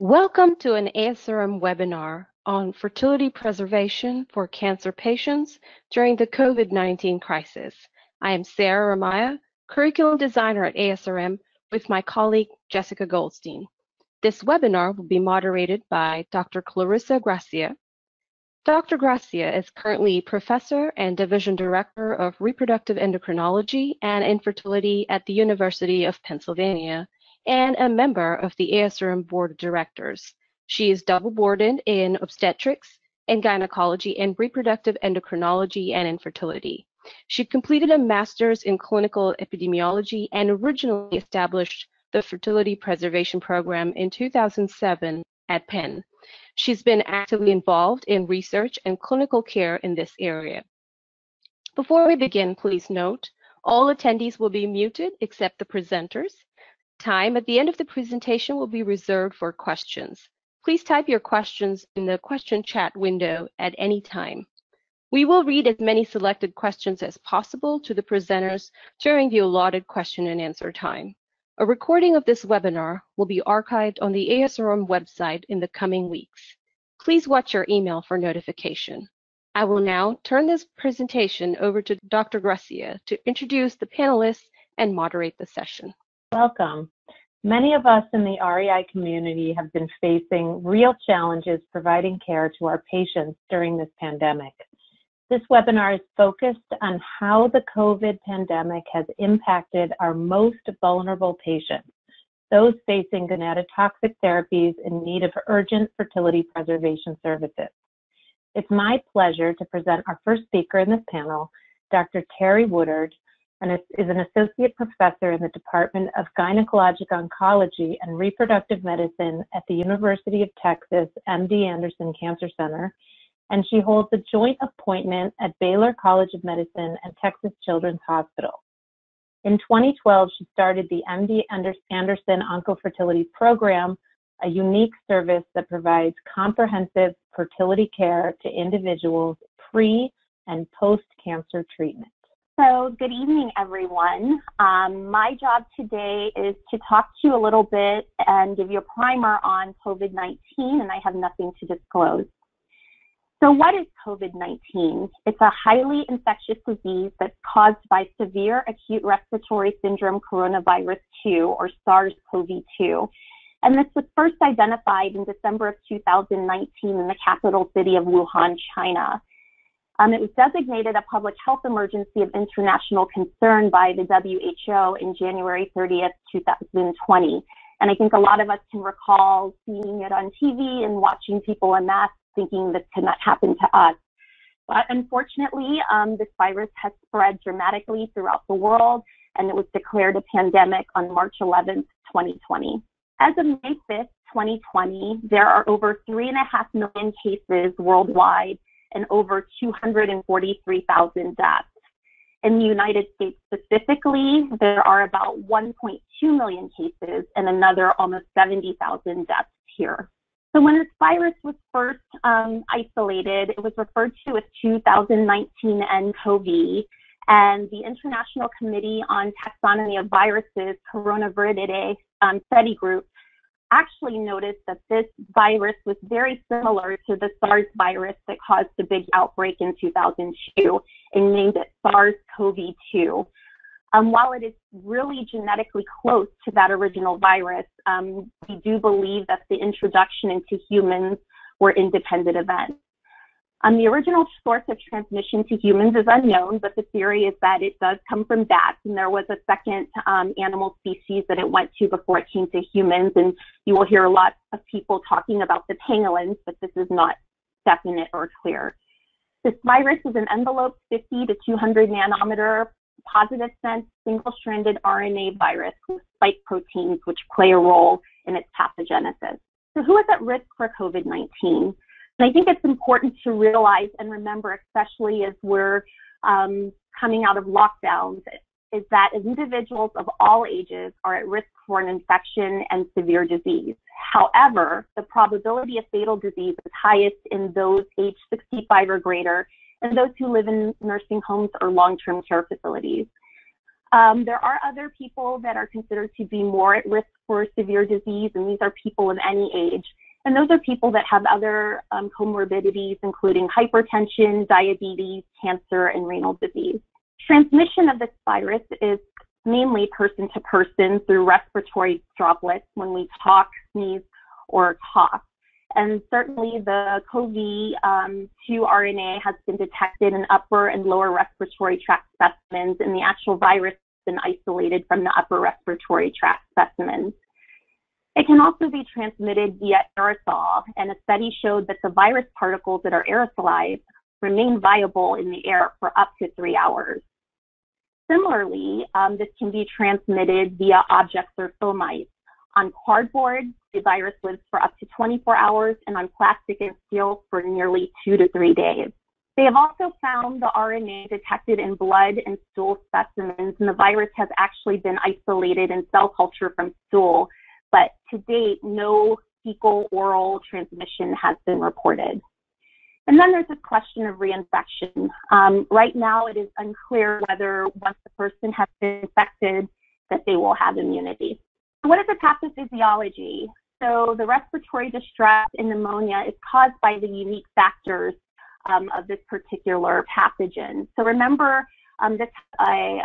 Welcome to an ASRM webinar on fertility preservation for cancer patients during the COVID-19 crisis. I am Sarah Ramaya, curriculum designer at ASRM with my colleague Jessica Goldstein. This webinar will be moderated by Dr. Clarisa Gracia. Dr. Gracia is currently professor and division director of reproductive endocrinology and infertility at the University of Pennsylvania, and a member of the ASRM Board of Directors. She is double-boarded in obstetrics and gynecology and reproductive endocrinology and infertility. She completed a master's in clinical epidemiology and originally established the Fertility Preservation Program in 2007 at Penn. She's been actively involved in research and clinical care in this area. Before we begin, please note, all attendees will be muted except the presenters. Time at the end of the presentation will be reserved for questions. Please type your questions in the question chat window at any time. We will read as many selected questions as possible to the presenters during the allotted question and answer time. A recording of this webinar will be archived on the ASRM website in the coming weeks. Please watch your email for notification. I will now turn this presentation over to Dr. Gracia to introduce the panelists and moderate the session. Welcome. Many of us in the REI community have been facing real challenges providing care to our patients during this pandemic. This webinar is focused on how the COVID pandemic has impacted our most vulnerable patients, those facing gonadotoxic therapies in need of urgent fertility preservation services. It's my pleasure to present our first speaker in this panel, Dr. Terri Woodard, and is an associate professor in the Department of Gynecologic Oncology and Reproductive Medicine at the University of Texas MD Anderson Cancer Center, and she holds a joint appointment at Baylor College of Medicine and Texas Children's Hospital. In 2012, she started the MD Anderson Oncofertility program, a unique service that provides comprehensive fertility care to individuals pre- and post-cancer treatment. So good evening, everyone. My job today is to talk to you a little bit and give you a primer on COVID-19, and I have nothing to disclose. So what is COVID-19? It's a highly infectious disease that's caused by severe acute respiratory syndrome coronavirus 2, or SARS-CoV-2. And this was first identified in December of 2019 in the capital city of Wuhan, China. It was designated a public health emergency of international concern by the WHO in January 30th, 2020. And I think a lot of us can recall seeing it on TV and watching people en masse thinking this could not happen to us. But unfortunately, this virus has spread dramatically throughout the world, and it was declared a pandemic on March 11th, 2020. As of May 5th, 2020, there are over 3.5 million cases worldwide and over 243,000 deaths. In the United States specifically, there are about 1.2 million cases and another almost 70,000 deaths here. So when this virus was first isolated, it was referred to as 2019 nCoV, and the International Committee on Taxonomy of Viruses, Coronaviridae study group, actually noticed that this virus was very similar to the SARS virus that caused the big outbreak in 2002 and named it SARS-CoV-2. While it is really genetically close to that original virus, we do believe that the introduction into humans were independent events. The original source of transmission to humans is unknown, but the theory is that it does come from bats, and there was a second animal species that it went to before it came to humans, and you will hear a lot of people talking about the pangolins, but this is not definite or clear. This virus is an enveloped 50 to 200 nanometer positive sense single-stranded RNA virus with spike proteins which play a role in its pathogenesis. So who is at risk for COVID-19? And I think it's important to realize and remember, especially as we're coming out of lockdowns, is that individuals of all ages are at risk for an infection and severe disease. However, the probability of fatal disease is highest in those age 65 or greater and those who live in nursing homes or long-term care facilities. There are other people that are considered to be more at risk for severe disease, and these are people of any age. And those are people that have other comorbidities, including hypertension, diabetes, cancer, and renal disease. Transmission of this virus is mainly person to person through respiratory droplets when we talk, sneeze, or cough. And certainly the CoV-2 RNA has been detected in upper and lower respiratory tract specimens, and the actual virus has been isolated from the upper respiratory tract specimens. It can also be transmitted via aerosol, and a study showed that the virus particles that are aerosolized remain viable in the air for up to 3 hours. Similarly, this can be transmitted via objects or fomites. On cardboard, the virus lives for up to 24 hours, and on plastic and steel for nearly 2 to 3 days. They have also found the RNA detected in blood and stool specimens, and the virus has actually been isolated in cell culture from stool, but to date, no fecal-oral transmission has been reported. And then there's this question of reinfection. Right now, it is unclear whether once the person has been infected, that they will have immunity. What is the pathophysiology? So the respiratory distress in pneumonia is caused by the unique factors of this particular pathogen. So remember, this is a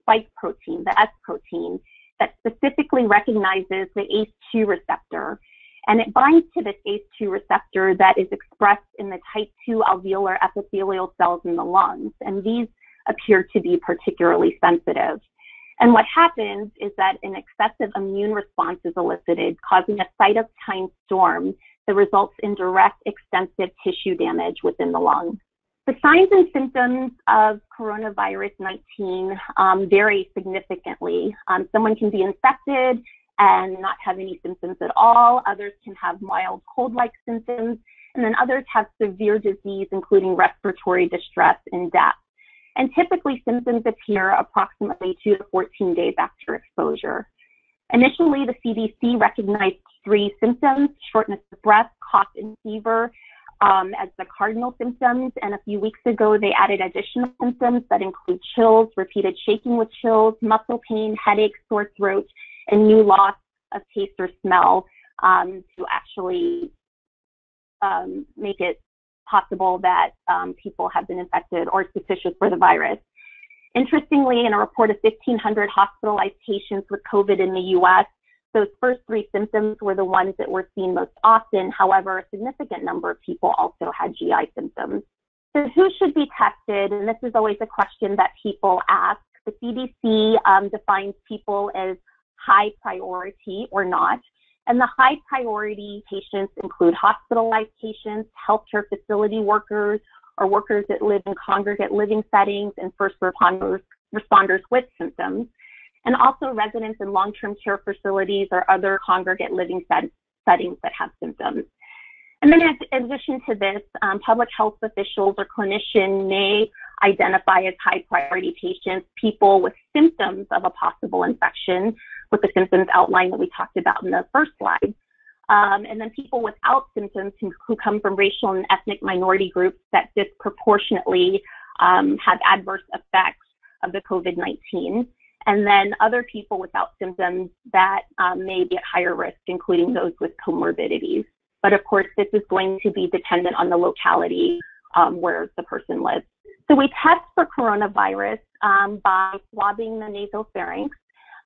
spike protein, the S protein, that specifically recognizes the ACE2 receptor. And it binds to this ACE2 receptor that is expressed in the type 2 alveolar epithelial cells in the lungs. And these appear to be particularly sensitive. And what happens is that an excessive immune response is elicited, causing a cytokine storm that results in direct, extensive tissue damage within the lung. The signs and symptoms of coronavirus 19 vary significantly. Someone can be infected and not have any symptoms at all. Others can have mild cold-like symptoms, and then others have severe disease, including respiratory distress and death. And typically, symptoms appear approximately 2 to 14 days after exposure. Initially, the CDC recognized 3 symptoms: shortness of breath, cough, and fever as the cardinal symptoms. And a few weeks ago, they added additional symptoms that include chills, repeated shaking with chills, muscle pain, headache, sore throat, and new loss of taste or smell to actually make it possible that people have been infected or suspicious for the virus. Interestingly, in a report of 1,500 hospitalized patients with COVID in the US, those first 3 symptoms were the ones that were seen most often. However, a significant number of people also had GI symptoms. So who should be tested? And this is always a question that people ask. The CDC defines people as high priority or not. And the high priority patients include hospitalized patients, healthcare facility workers, or workers that live in congregate living settings, and first responders with symptoms, and also residents in long-term care facilities or other congregate living settings that have symptoms. And then in addition to this, public health officials or clinicians may identify as high priority patients people with symptoms of a possible infection, with the symptoms outlined that we talked about in the first slide. And then people without symptoms who come from racial and ethnic minority groups that disproportionately have adverse effects of the COVID-19. And then other people without symptoms that may be at higher risk, including those with comorbidities. But of course, this is going to be dependent on the locality where the person lives. So we test for coronavirus by swabbing the nasopharynx,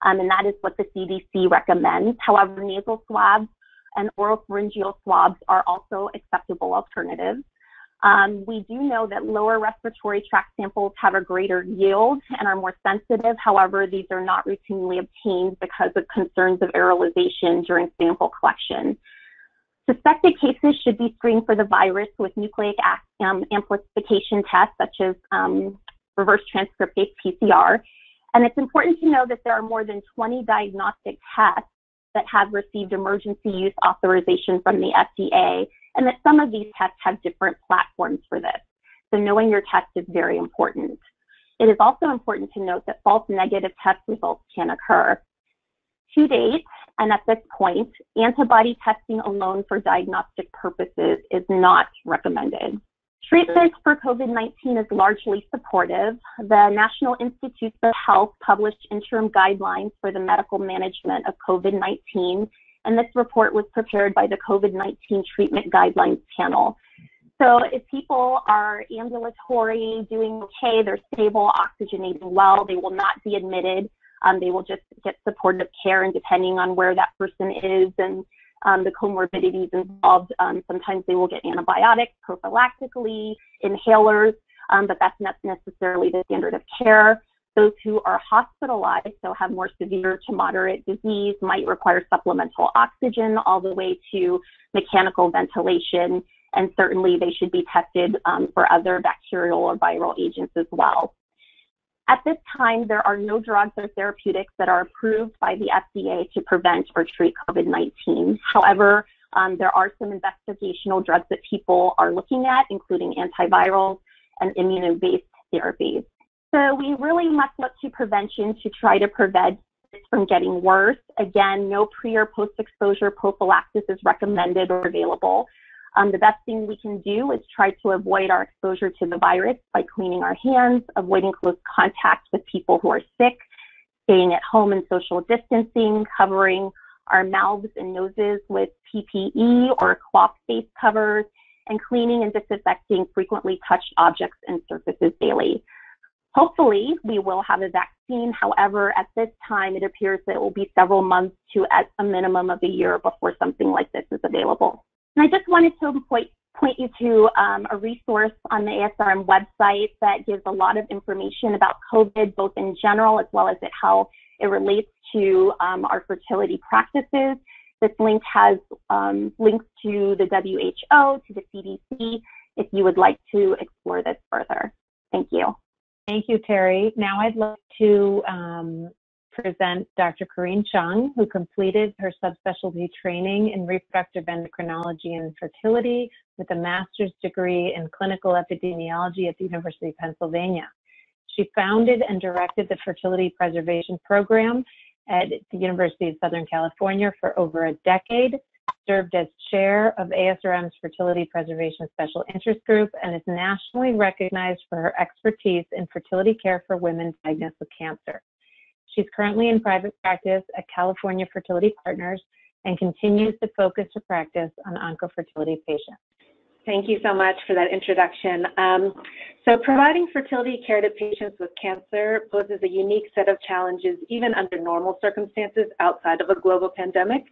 and that is what the CDC recommends. However, nasal swabs and oropharyngeal swabs are also acceptable alternatives. We do know that lower respiratory tract samples have a greater yield and are more sensitive. However, these are not routinely obtained because of concerns of aerolization during sample collection. Suspected cases should be screened for the virus with nucleic amplification tests such as reverse transcriptase PCR. And it's important to know that there are more than 20 diagnostic tests that have received emergency use authorization from the FDA, and that some of these tests have different platforms for this. So knowing your test is very important. It is also important to note that false negative test results can occur. To date, and at this point, antibody testing alone for diagnostic purposes is not recommended. Treatment for COVID-19 is largely supportive. The National Institutes of Health published interim guidelines for the medical management of COVID-19, and this report was prepared by the COVID-19 Treatment Guidelines Panel. So if people are ambulatory, doing okay, they're stable, oxygenating well, they will not be admitted. They will just get supportive care, and depending on where that person is and the comorbidities involved, sometimes they will get antibiotics prophylactically, inhalers, but that's not necessarily the standard of care. Those who are hospitalized, so have more severe to moderate disease, might require supplemental oxygen all the way to mechanical ventilation, and certainly they should be tested for other bacterial or viral agents as well. At this time, there are no drugs or therapeutics that are approved by the FDA to prevent or treat COVID-19. However, there are some investigational drugs that people are looking at, including antivirals and immuno-based therapies. So we really must look to prevention to try to prevent this from getting worse. Again, no pre or post-exposure prophylaxis is recommended or available. The best thing we can do is try to avoid our exposure to the virus by cleaning our hands, avoiding close contact with people who are sick, staying at home and social distancing, covering our mouths and noses with PPE or cloth face covers, and cleaning and disinfecting frequently touched objects and surfaces daily. Hopefully, we will have a vaccine. However, at this time, it appears that it will be several months to at a minimum of a year before something like this is available. And I just wanted to point you to a resource on the ASRM website that gives a lot of information about COVID, both in general as well as how it relates to our fertility practices. This link has links to the WHO, to the CDC, if you would like to explore this further. Thank you. Thank you, Terri. Now I'd like to present Dr. Karine Chung, who completed her subspecialty training in reproductive endocrinology and fertility with a master's degree in clinical epidemiology at the University of Pennsylvania. She founded and directed the fertility preservation program at the University of Southern California for over a decade, served as chair of ASRM's Fertility Preservation Special Interest Group, and is nationally recognized for her expertise in fertility care for women diagnosed with cancer. She's currently in private practice at California Fertility Partners and continues to focus her practice on oncofertility patients. Thank you so much for that introduction. So providing fertility care to patients with cancer poses a unique set of challenges even under normal circumstances outside of a global pandemic.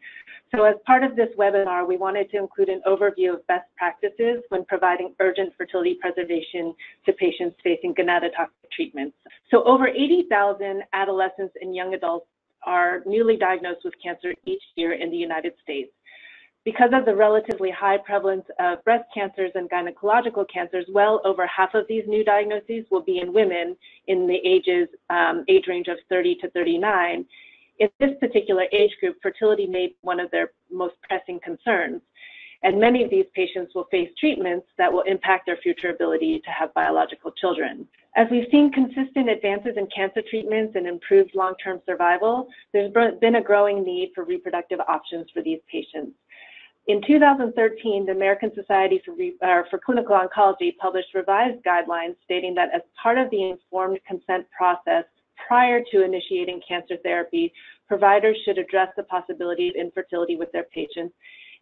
So as part of this webinar, we wanted to include an overview of best practices when providing urgent fertility preservation to patients facing gonadotoxic treatments. So over 80,000 adolescents and young adults are newly diagnosed with cancer each year in the United States. Because of the relatively high prevalence of breast cancers and gynecological cancers, well over half of these new diagnoses will be in women in the age range of 30 to 39. In this particular age group, fertility may be one of their most pressing concerns. And many of these patients will face treatments that will impact their future ability to have biological children. As we've seen consistent advances in cancer treatments and improved long-term survival, there's been a growing need for reproductive options for these patients. In 2013, the American Society for Clinical Oncology published revised guidelines stating that as part of the informed consent process prior to initiating cancer therapy, providers should address the possibility of infertility with their patients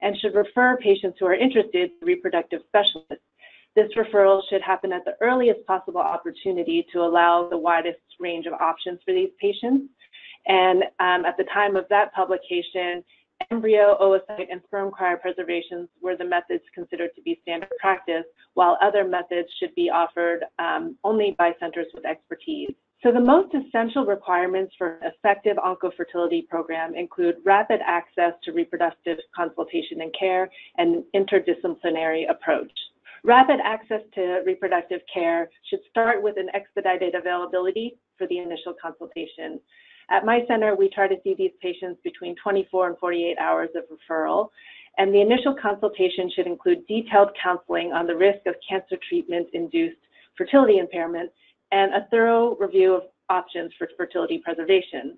and should refer patients who are interested to reproductive specialists. This referral should happen at the earliest possible opportunity to allow the widest range of options for these patients. And at the time of that publication, embryo, oocyte, and sperm cryopreservations were the methods considered to be standard practice, while other methods should be offered only by centers with expertise. So the most essential requirements for an effective oncofertility program include rapid access to reproductive consultation and care and an interdisciplinary approach. Rapid access to reproductive care should start with an expedited availability for the initial consultation. At my center, we try to see these patients between 24 and 48 hours of referral, and the initial consultation should include detailed counseling on the risk of cancer treatment-induced fertility impairment and a thorough review of options for fertility preservation.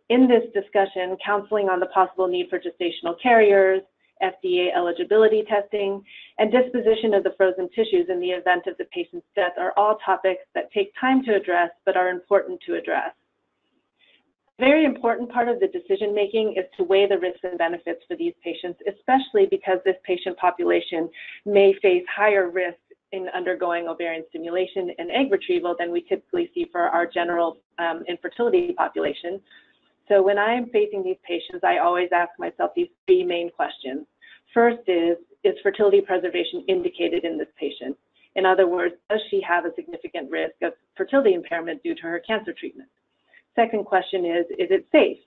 In this discussion, counseling on the possible need for gestational carriers, FDA eligibility testing, and disposition of the frozen tissues in the event of the patient's death are all topics that take time to address but are important to address. A very important part of the decision making is to weigh the risks and benefits for these patients, especially because this patient population may face higher risks in undergoing ovarian stimulation and egg retrieval than we typically see for our general infertility population. So when I am facing these patients, I always ask myself these three main questions. First is fertility preservation indicated in this patient? In other words, does she have a significant risk of fertility impairment due to her cancer treatment? Second question is it safe?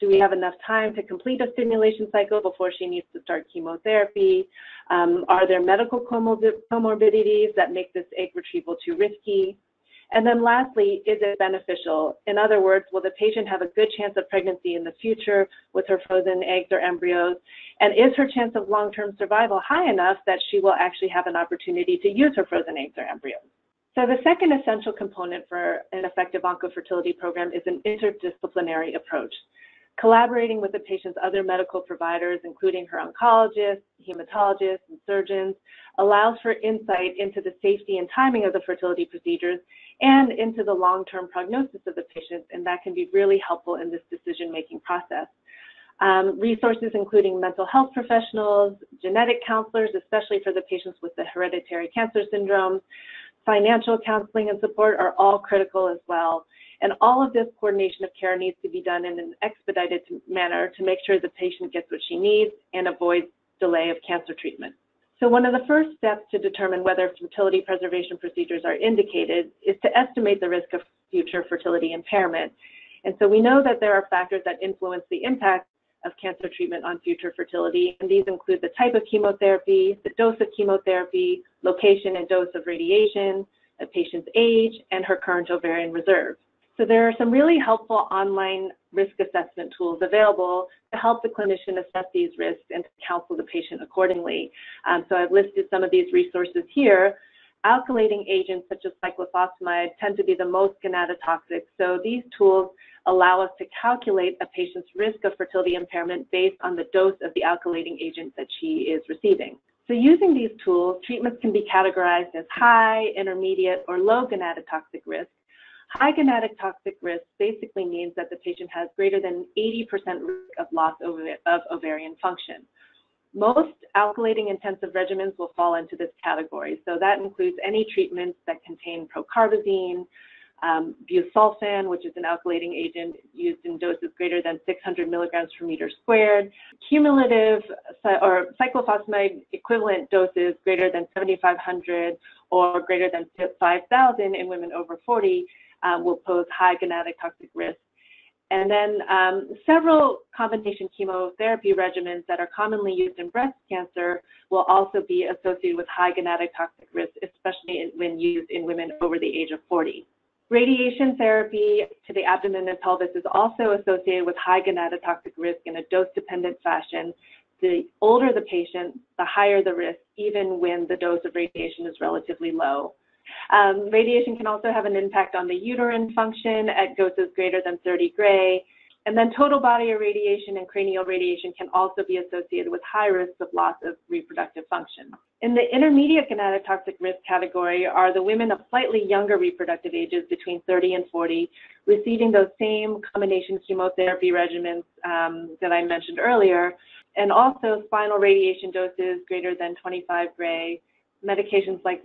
Do we have enough time to complete a stimulation cycle before she needs to start chemotherapy? Are there medical comorbidities that make this egg retrieval too risky? And then lastly, is it beneficial? In other words, will the patient have a good chance of pregnancy in the future with her frozen eggs or embryos? And is her chance of long-term survival high enough that she will actually have an opportunity to use her frozen eggs or embryos? So the second essential component for an effective oncofertility program is an interdisciplinary approach. Collaborating with the patient's other medical providers, including her oncologist, hematologist, and surgeons, allows for insight into the safety and timing of the fertility procedures and into the long-term prognosis of the patient, and that can be really helpful in this decision-making process. Resources including mental health professionals, genetic counselors, especially for the patients with the hereditary cancer syndromes, financial counseling and support are all critical as well. And all of this coordination of care needs to be done in an expedited manner to make sure the patient gets what she needs and avoids delay of cancer treatment. So one of the first steps to determine whether fertility preservation procedures are indicated is to estimate the risk of future fertility impairment. And so we know that there are factors that influence the impact of cancer treatment on future fertility, and these include the type of chemotherapy, the dose of chemotherapy, location and dose of radiation, a patient's age, and her current ovarian reserve. So there are some really helpful online risk assessment tools available to help the clinician assess these risks and to counsel the patient accordingly. So I've listed some of these resources here. Alkylating agents such as cyclophosphamide tend to be the most gonadotoxic. So these tools allow us to calculate a patient's risk of fertility impairment based on the dose of the alkylating agent that she is receiving. So using these tools, treatments can be categorized as high, intermediate, or low gonadotoxic risk. High gonadotoxic risk basically means that the patient has greater than 80% risk of loss of ovarian function. Most alkylating intensive regimens will fall into this category. So that includes any treatments that contain procarbazine, busulfan, which is an alkylating agent used in doses greater than 600 milligrams per meter squared, cumulative or cyclophosphamide equivalent doses greater than 7,500 or greater than 5,000 in women over 40 will pose high gonadotoxic risk. And then several combination chemotherapy regimens that are commonly used in breast cancer will also be associated with high gonadotoxic risk, especially when used in women over the age of 40. Radiation therapy to the abdomen and pelvis is also associated with high gonadotoxic risk in a dose-dependent fashion. The older the patient, the higher the risk, even when the dose of radiation is relatively low. Radiation can also have an impact on the uterine function at doses greater than 30 gray. And then total body irradiation and cranial radiation can also be associated with high risks of loss of reproductive function. In the intermediate gonadotoxic risk category are the women of slightly younger reproductive ages between 30 and 40, receiving those same combination chemotherapy regimens that I mentioned earlier, and also spinal radiation doses greater than 25 gray. Medications like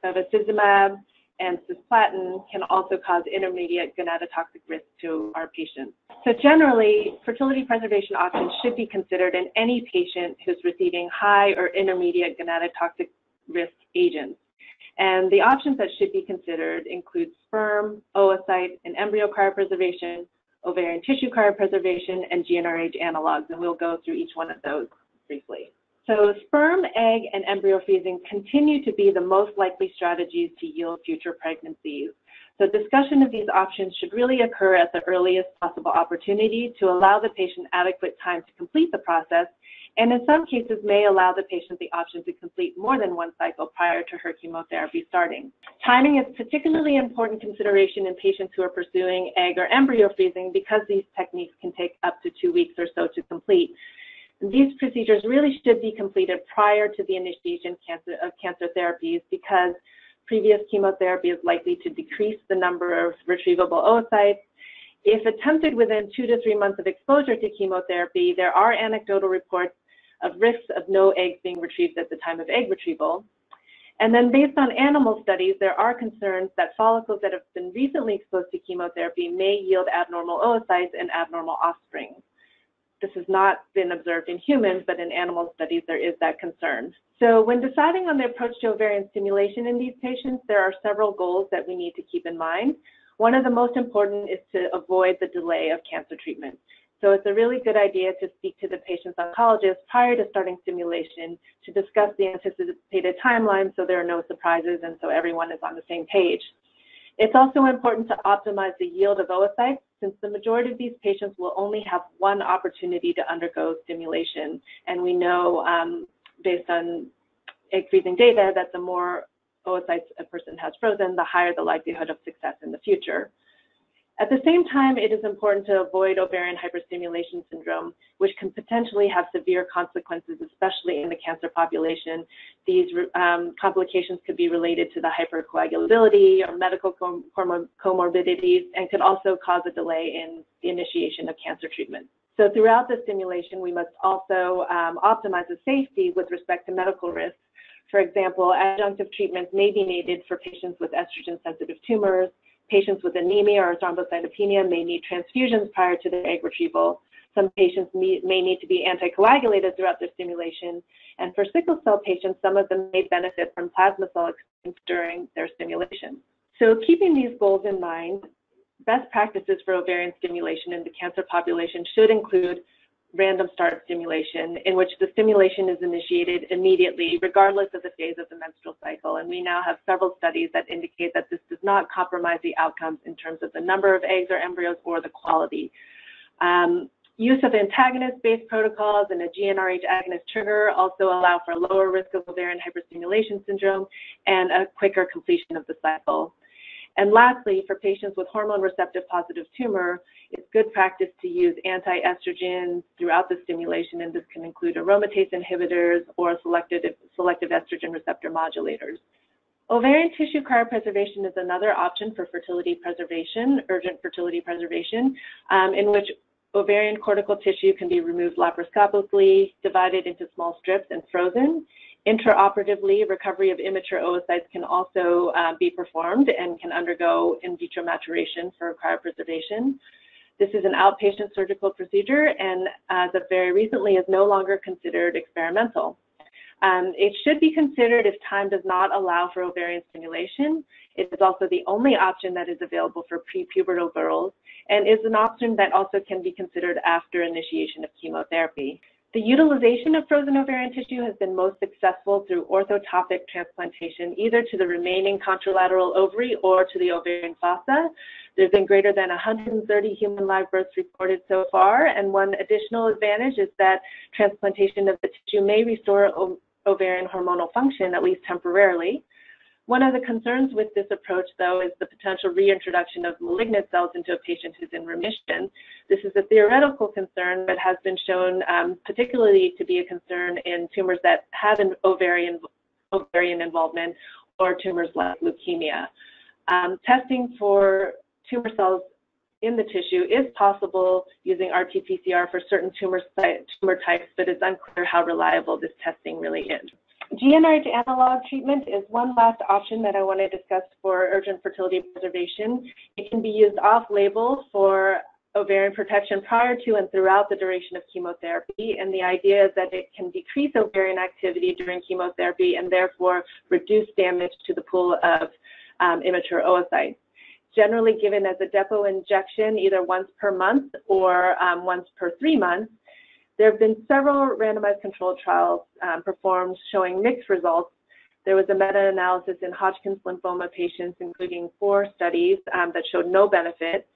bevacizumab and cisplatin can also cause intermediate gonadotoxic risk to our patients. So generally, fertility preservation options should be considered in any patient who's receiving high or intermediate gonadotoxic risk agents. And the options that should be considered include sperm, oocyte, and embryo cryopreservation, ovarian tissue cryopreservation, and GnRH analogs, and we'll go through each one of those briefly. So sperm, egg, and embryo freezing continue to be the most likely strategies to yield future pregnancies. So discussion of these options should really occur at the earliest possible opportunity to allow the patient adequate time to complete the process, and in some cases may allow the patient the option to complete more than one cycle prior to her chemotherapy starting. Timing is particularly important consideration in patients who are pursuing egg or embryo freezing because these techniques can take up to 2 weeks or so to complete. These procedures really should be completed prior to the initiation of cancer therapies because previous chemotherapy is likely to decrease the number of retrievable oocytes. If attempted within 2 to 3 months of exposure to chemotherapy, there are anecdotal reports of risks of no eggs being retrieved at the time of egg retrieval. And then based on animal studies, there are concerns that follicles that have been recently exposed to chemotherapy may yield abnormal oocytes and abnormal offspring. This has not been observed in humans, but in animal studies, there is that concern. So when deciding on the approach to ovarian stimulation in these patients, there are several goals that we need to keep in mind. One of the most important is to avoid the delay of cancer treatment. So it's a really good idea to speak to the patient's oncologist prior to starting stimulation to discuss the anticipated timeline so there are no surprises and so everyone is on the same page. It's also important to optimize the yield of oocytes since the majority of these patients will only have one opportunity to undergo stimulation. And we know based on egg freezing data that the more oocytes a person has frozen, the higher the likelihood of success in the future. At the same time, it is important to avoid ovarian hyperstimulation syndrome, which can potentially have severe consequences, especially in the cancer population. These complications could be related to the hypercoagulability or medical comorbidities and could also cause a delay in the initiation of cancer treatment. So throughout the stimulation, we must also optimize the safety with respect to medical risks. For example, adjunctive treatments may be needed for patients with estrogen-sensitive tumors. Patients with anemia or thrombocytopenia may need transfusions prior to their egg retrieval. Some patients may need to be anticoagulated throughout their stimulation. And for sickle cell patients, some of them may benefit from plasma cell exchange during their stimulation. So keeping these goals in mind, best practices for ovarian stimulation in the cancer population should include random start stimulation, in which the stimulation is initiated immediately, regardless of the phase of the menstrual cycle. And we now have several studies that indicate that this does not compromise the outcomes in terms of the number of eggs or embryos or the quality. Use of antagonist-based protocols and a GnRH agonist trigger also allow for lower risk of ovarian hyperstimulation syndrome and a quicker completion of the cycle. And lastly, for patients with hormone receptive positive tumor, it's good practice to use anti-estrogens throughout the stimulation, and this can include aromatase inhibitors or selective estrogen receptor modulators. Ovarian tissue cryopreservation is another option for fertility preservation, urgent fertility preservation, in which ovarian cortical tissue can be removed laparoscopically, divided into small strips, and frozen. Intraoperatively, recovery of immature oocytes can also be performed and can undergo in vitro maturation for cryopreservation. This is an outpatient surgical procedure and as of very recently is no longer considered experimental. It should be considered if time does not allow for ovarian stimulation. It is also the only option that is available for prepubertal girls and is an option that also can be considered after initiation of chemotherapy. The utilization of frozen ovarian tissue has been most successful through orthotopic transplantation, either to the remaining contralateral ovary or to the ovarian fossa. There's been greater than 130 human live births reported so far, and one additional advantage is that transplantation of the tissue may restore ovarian hormonal function, at least temporarily. One of the concerns with this approach, though, is the potential reintroduction of malignant cells into a patient who's in remission. This is a theoretical concern, but has been shown particularly to be a concern in tumors that have an ovarian involvement or tumors like leukemia. Testing for tumor cells in the tissue is possible using RT-PCR for certain tumor types, but it's unclear how reliable this testing really is. GnRH-Analog Treatment is one last option that I want to discuss for urgent fertility preservation. It can be used off-label for ovarian protection prior to and throughout the duration of chemotherapy, and the idea is that it can decrease ovarian activity during chemotherapy and therefore reduce damage to the pool of immature oocytes. Generally given as a depot injection either once per month or once per 3 months. There have been several randomized controlled trials performed showing mixed results. There was a meta-analysis in Hodgkin's lymphoma patients, including 4 studies that showed no benefit.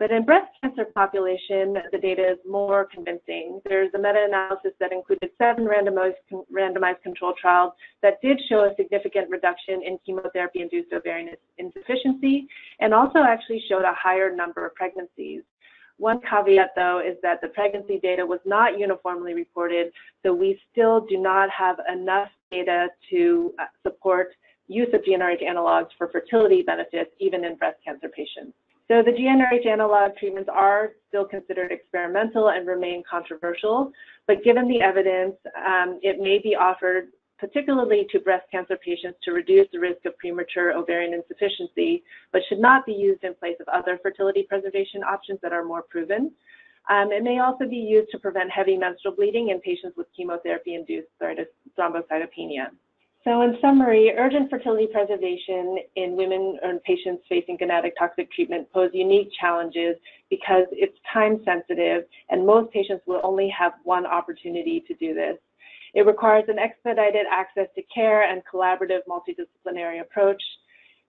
But in breast cancer population, the data is more convincing. There's a meta-analysis that included 7 randomized controlled trials that did show a significant reduction in chemotherapy-induced ovarian insufficiency and also actually showed a higher number of pregnancies. One caveat, though, is that the pregnancy data was not uniformly reported, so we still do not have enough data to support use of GnRH analogs for fertility benefits, even in breast cancer patients. So the GnRH analog treatments are still considered experimental and remain controversial, but given the evidence, it may be offered particularly to breast cancer patients to reduce the risk of premature ovarian insufficiency, but should not be used in place of other fertility preservation options that are more proven. It may also be used to prevent heavy menstrual bleeding in patients with chemotherapy-induced thrombocytopenia. So in summary, urgent fertility preservation in women and patients facing gonadotoxic treatment pose unique challenges because it's time sensitive and most patients will only have one opportunity to do this. It requires an expedited access to care and collaborative multidisciplinary approach.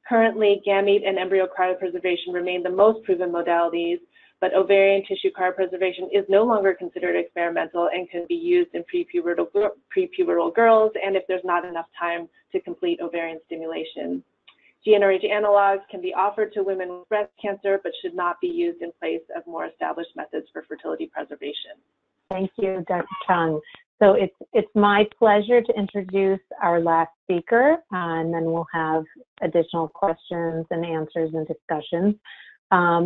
Currently, gamete and embryo cryopreservation remain the most proven modalities, but ovarian tissue cryopreservation is no longer considered experimental and can be used in prepubertal girls and if there's not enough time to complete ovarian stimulation. GnRH analogs can be offered to women with breast cancer, but should not be used in place of more established methods for fertility preservation. Thank you, Dr. Chung. So it's my pleasure to introduce our last speaker, and then we'll have additional questions and answers and discussions.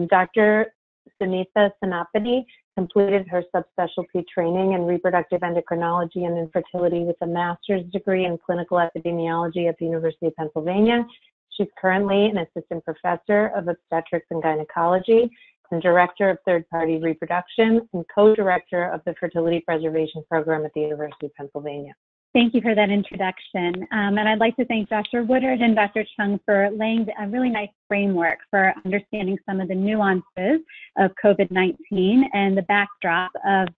Dr. Suneetha Senapati completed her subspecialty training in reproductive endocrinology and infertility with a master's degree in clinical epidemiology at the University of Pennsylvania. She's currently an assistant professor of obstetrics and gynecology and director of third-party reproduction and co-director of the fertility preservation program at the University of Pennsylvania. Thank you for that introduction. And I'd like to thank Dr. Woodard and Dr. Chung for laying a really nice framework for understanding some of the nuances of COVID-19 and the backdrop of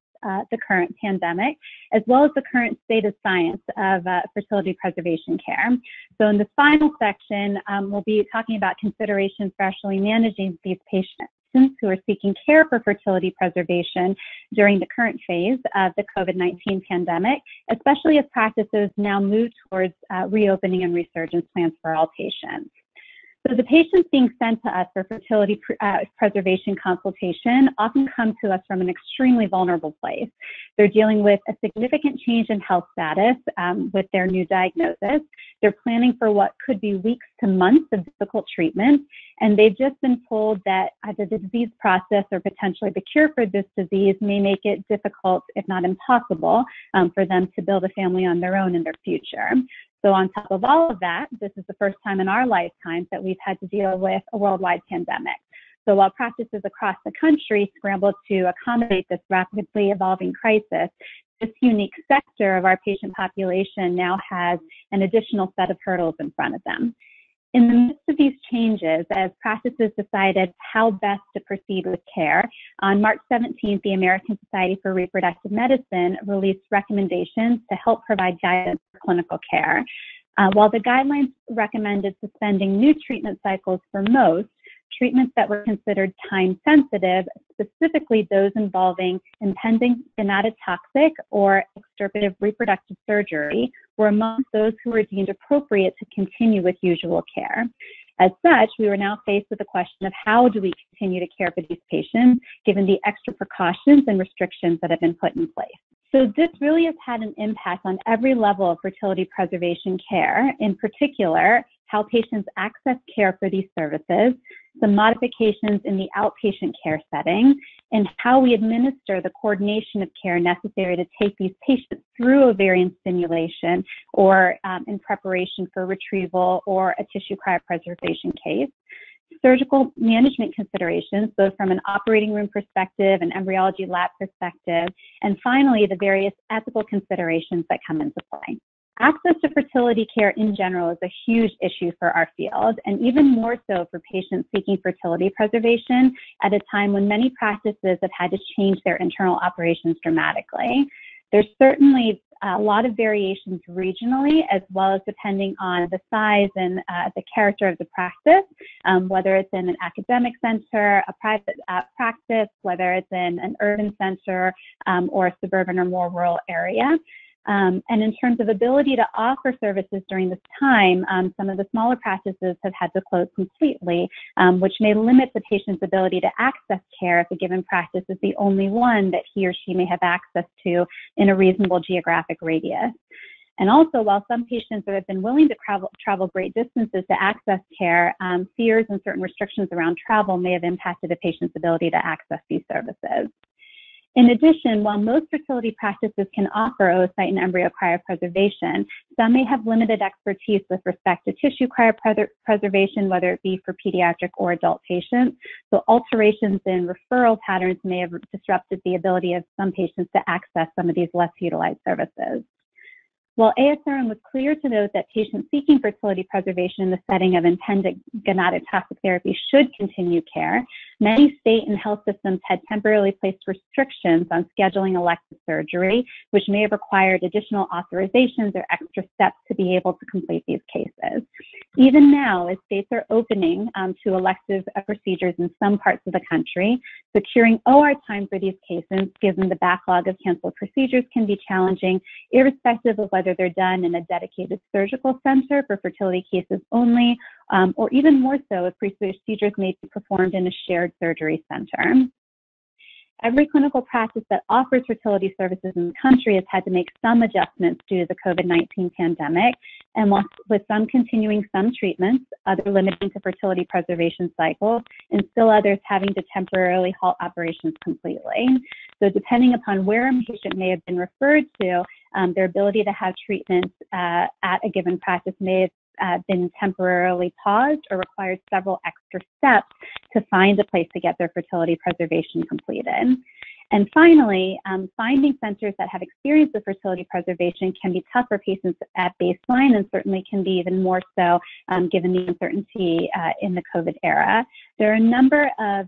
the current pandemic, as well as the current state of science of fertility preservation care. So in this final section, we'll be talking about considerations for actually managing these patients who are seeking care for fertility preservation during the current phase of the COVID-19 pandemic, especially as practices now move towards reopening and resurgence plans for all patients. So the patients being sent to us for fertility preservation consultation often come to us from an extremely vulnerable place. They're dealing with a significant change in health status with their new diagnosis. They're planning for what could be weeks to months of difficult treatment, and they've just been told that either the disease process or potentially the cure for this disease may make it difficult, if not impossible, for them to build a family on their own in their future. So on top of all of that, this is the first time in our lifetimes that we've had to deal with a worldwide pandemic. So while practices across the country scramble to accommodate this rapidly evolving crisis, this unique sector of our patient population now has an additional set of hurdles in front of them. In the midst of these changes, as practices decided how best to proceed with care, on March 17th, the American Society for Reproductive Medicine released recommendations to help provide guidance for clinical care. While the guidelines recommended suspending new treatment cycles for most, treatments that were considered time-sensitive, specifically those involving impending gonadotoxic or extirpative reproductive surgery, were amongst those who were deemed appropriate to continue with usual care. As such, we were now faced with the question of how do we continue to care for these patients, given the extra precautions and restrictions that have been put in place. So this really has had an impact on every level of fertility preservation care, in particular, how patients access care for these services, some modifications in the outpatient care setting, and how we administer the coordination of care necessary to take these patients through ovarian stimulation or in preparation for retrieval or a tissue cryopreservation case. Surgical management considerations, both from an operating room perspective and embryology lab perspective, and finally, the various ethical considerations that come into play. Access to fertility care in general is a huge issue for our field, and even more so for patients seeking fertility preservation at a time when many practices have had to change their internal operations dramatically. There's certainly a lot of variations regionally, as well as depending on the size and the character of the practice, whether it's in an academic center, a private practice, whether it's in an urban center or a suburban or more rural area. And in terms of ability to offer services during this time, some of the smaller practices have had to close completely, which may limit the patient's ability to access care if a given practice is the only one that he or she may have access to in a reasonable geographic radius. And also, while some patients have been willing to travel great distances to access care, fears and certain restrictions around travel may have impacted a patient's ability to access these services. In addition, while most fertility practices can offer oocyte and embryo cryopreservation, some may have limited expertise with respect to tissue cryopreservation, whether it be for pediatric or adult patients. So alterations in referral patterns may have disrupted the ability of some patients to access some of these less utilized services. While ASRM was clear to note that patients seeking fertility preservation in the setting of intended gonadotoxic therapy should continue care, many state and health systems had temporarily placed restrictions on scheduling elective surgery, which may have required additional authorizations or extra steps to be able to complete these cases. Even now, as states are opening to elective procedures in some parts of the country, securing OR time for these cases, given the backlog of canceled procedures, can be challenging, irrespective of whether they're done in a dedicated surgical center for fertility cases only, or even more so if procedures may be performed in a shared surgery center. Every clinical practice that offers fertility services in the country has had to make some adjustments due to the COVID-19 pandemic, and with some continuing some treatments, other limiting to fertility preservation cycles, and still others having to temporarily halt operations completely. So depending upon where a patient may have been referred to, their ability to have treatments at a given practice may have been temporarily paused or required several extra steps to find a place to get their fertility preservation completed. And finally, finding centers that have experience with fertility preservation can be tough for patients at baseline, and certainly can be even more so given the uncertainty in the COVID era. There are a number of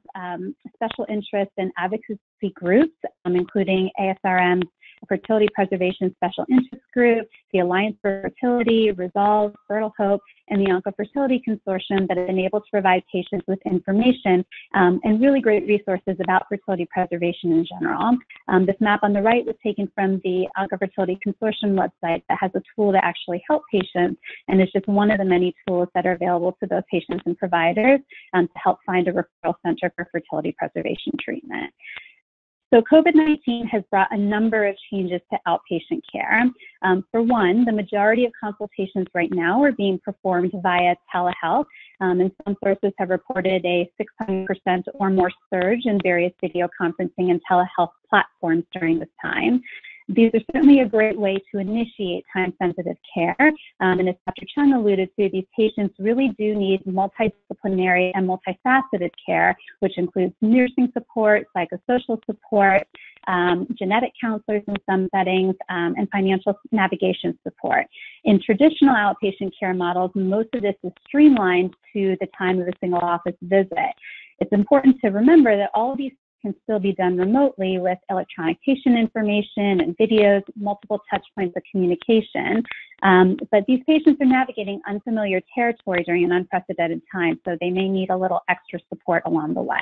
special interest and advocacy groups, including ASRM's Fertility Preservation Special Interest Group, the Alliance for Fertility, Resolve, Fertile Hope, and the Oncofertility Consortium that have been able to provide patients with information and really great resources about fertility preservation in general. This map on the right was taken from the Oncofertility Consortium website that has a tool to actually help patients, and it's just one of the many tools that are available to both patients and providers to help find a referral center for fertility preservation treatment. So COVID-19 has brought a number of changes to outpatient care. For one, the majority of consultations right now are being performed via telehealth, and some sources have reported a 600% or more surge in various video conferencing and telehealth platforms during this time. These are certainly a great way to initiate time-sensitive care. And as Dr. Chung alluded to, these patients really do need multidisciplinary and multifaceted care, which includes nursing support, psychosocial support, genetic counselors in some settings, and financial navigation support. In traditional outpatient care models, most of this is streamlined to the time of a single office visit. It's important to remember that all of these can still be done remotely with electronic patient information and videos, multiple touch points of communication. But these patients are navigating unfamiliar territory during an unprecedented time, so they may need a little extra support along the way.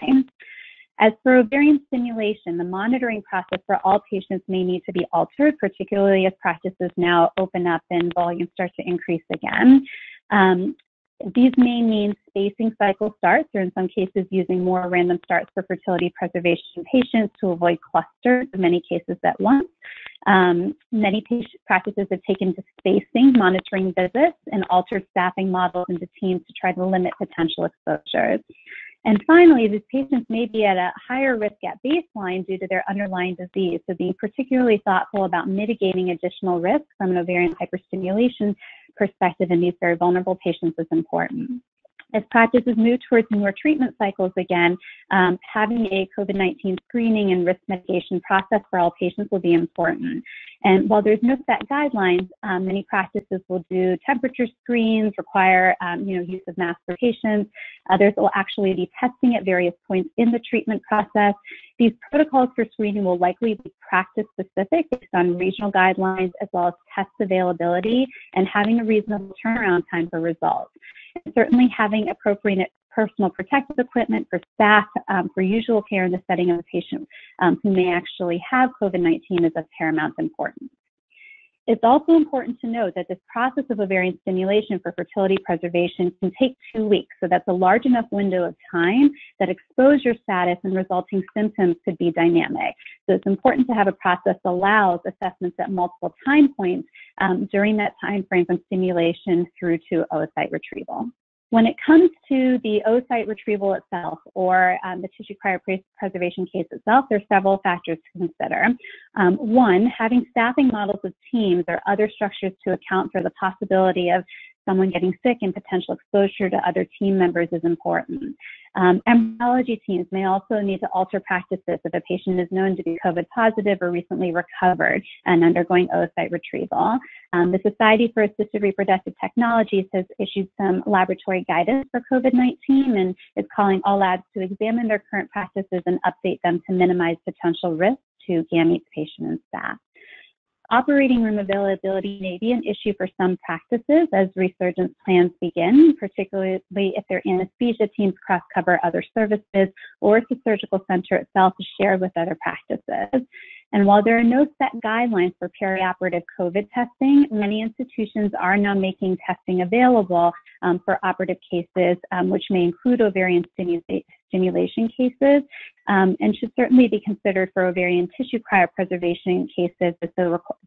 As for ovarian stimulation, the monitoring process for all patients may need to be altered, particularly as practices now open up and volumes start to increase again. These may mean spacing cycle starts, or in some cases using more random starts for fertility preservation patients to avoid clusters, in many cases at once. Many practices have taken to spacing, monitoring visits, and altered staffing models into teams to try to limit potential exposures. And finally, these patients may be at a higher risk at baseline due to their underlying disease, so being particularly thoughtful about mitigating additional risk from an ovarian hyperstimulation perspective in these very vulnerable patients is important. As practices move towards more treatment cycles again, having a COVID-19 screening and risk mitigation process for all patients will be important. And while there's no set guidelines, many practices will do temperature screens, require use of masks for patients. Others will actually be testing at various points in the treatment process. These protocols for screening will likely be practice-specific based on regional guidelines, as well as test availability and having a reasonable turnaround time for results. And certainly having appropriate personal protective equipment for staff for usual care in the setting of a patient who may actually have COVID-19 is of paramount importance. It's also important to note that this process of ovarian stimulation for fertility preservation can take 2 weeks, so that's a large enough window of time that exposure status and resulting symptoms could be dynamic. So it's important to have a process that allows assessments at multiple time points during that time frame from stimulation through to oocyte retrieval. When it comes to the oocyte retrieval itself, or the tissue cryopreservation case itself, there are several factors to consider. One, having staffing models of teams or other structures to account for the possibility of someone getting sick and potential exposure to other team members is important. Embryology teams may also need to alter practices if a patient is known to be COVID positive or recently recovered and undergoing oocyte retrieval. The Society for Assisted Reproductive Technologies has issued some laboratory guidance for COVID-19 and is calling all labs to examine their current practices and update them to minimize potential risks to gametes, patient, and staff. Operating room availability may be an issue for some practices as resurgence plans begin, particularly if their anesthesia teams cross-cover other services or if the surgical center itself is shared with other practices. And while there are no set guidelines for perioperative COVID testing, many institutions are now making testing available for operative cases, which may include ovarian stimulation cases, and should certainly be considered for ovarian tissue cryopreservation cases as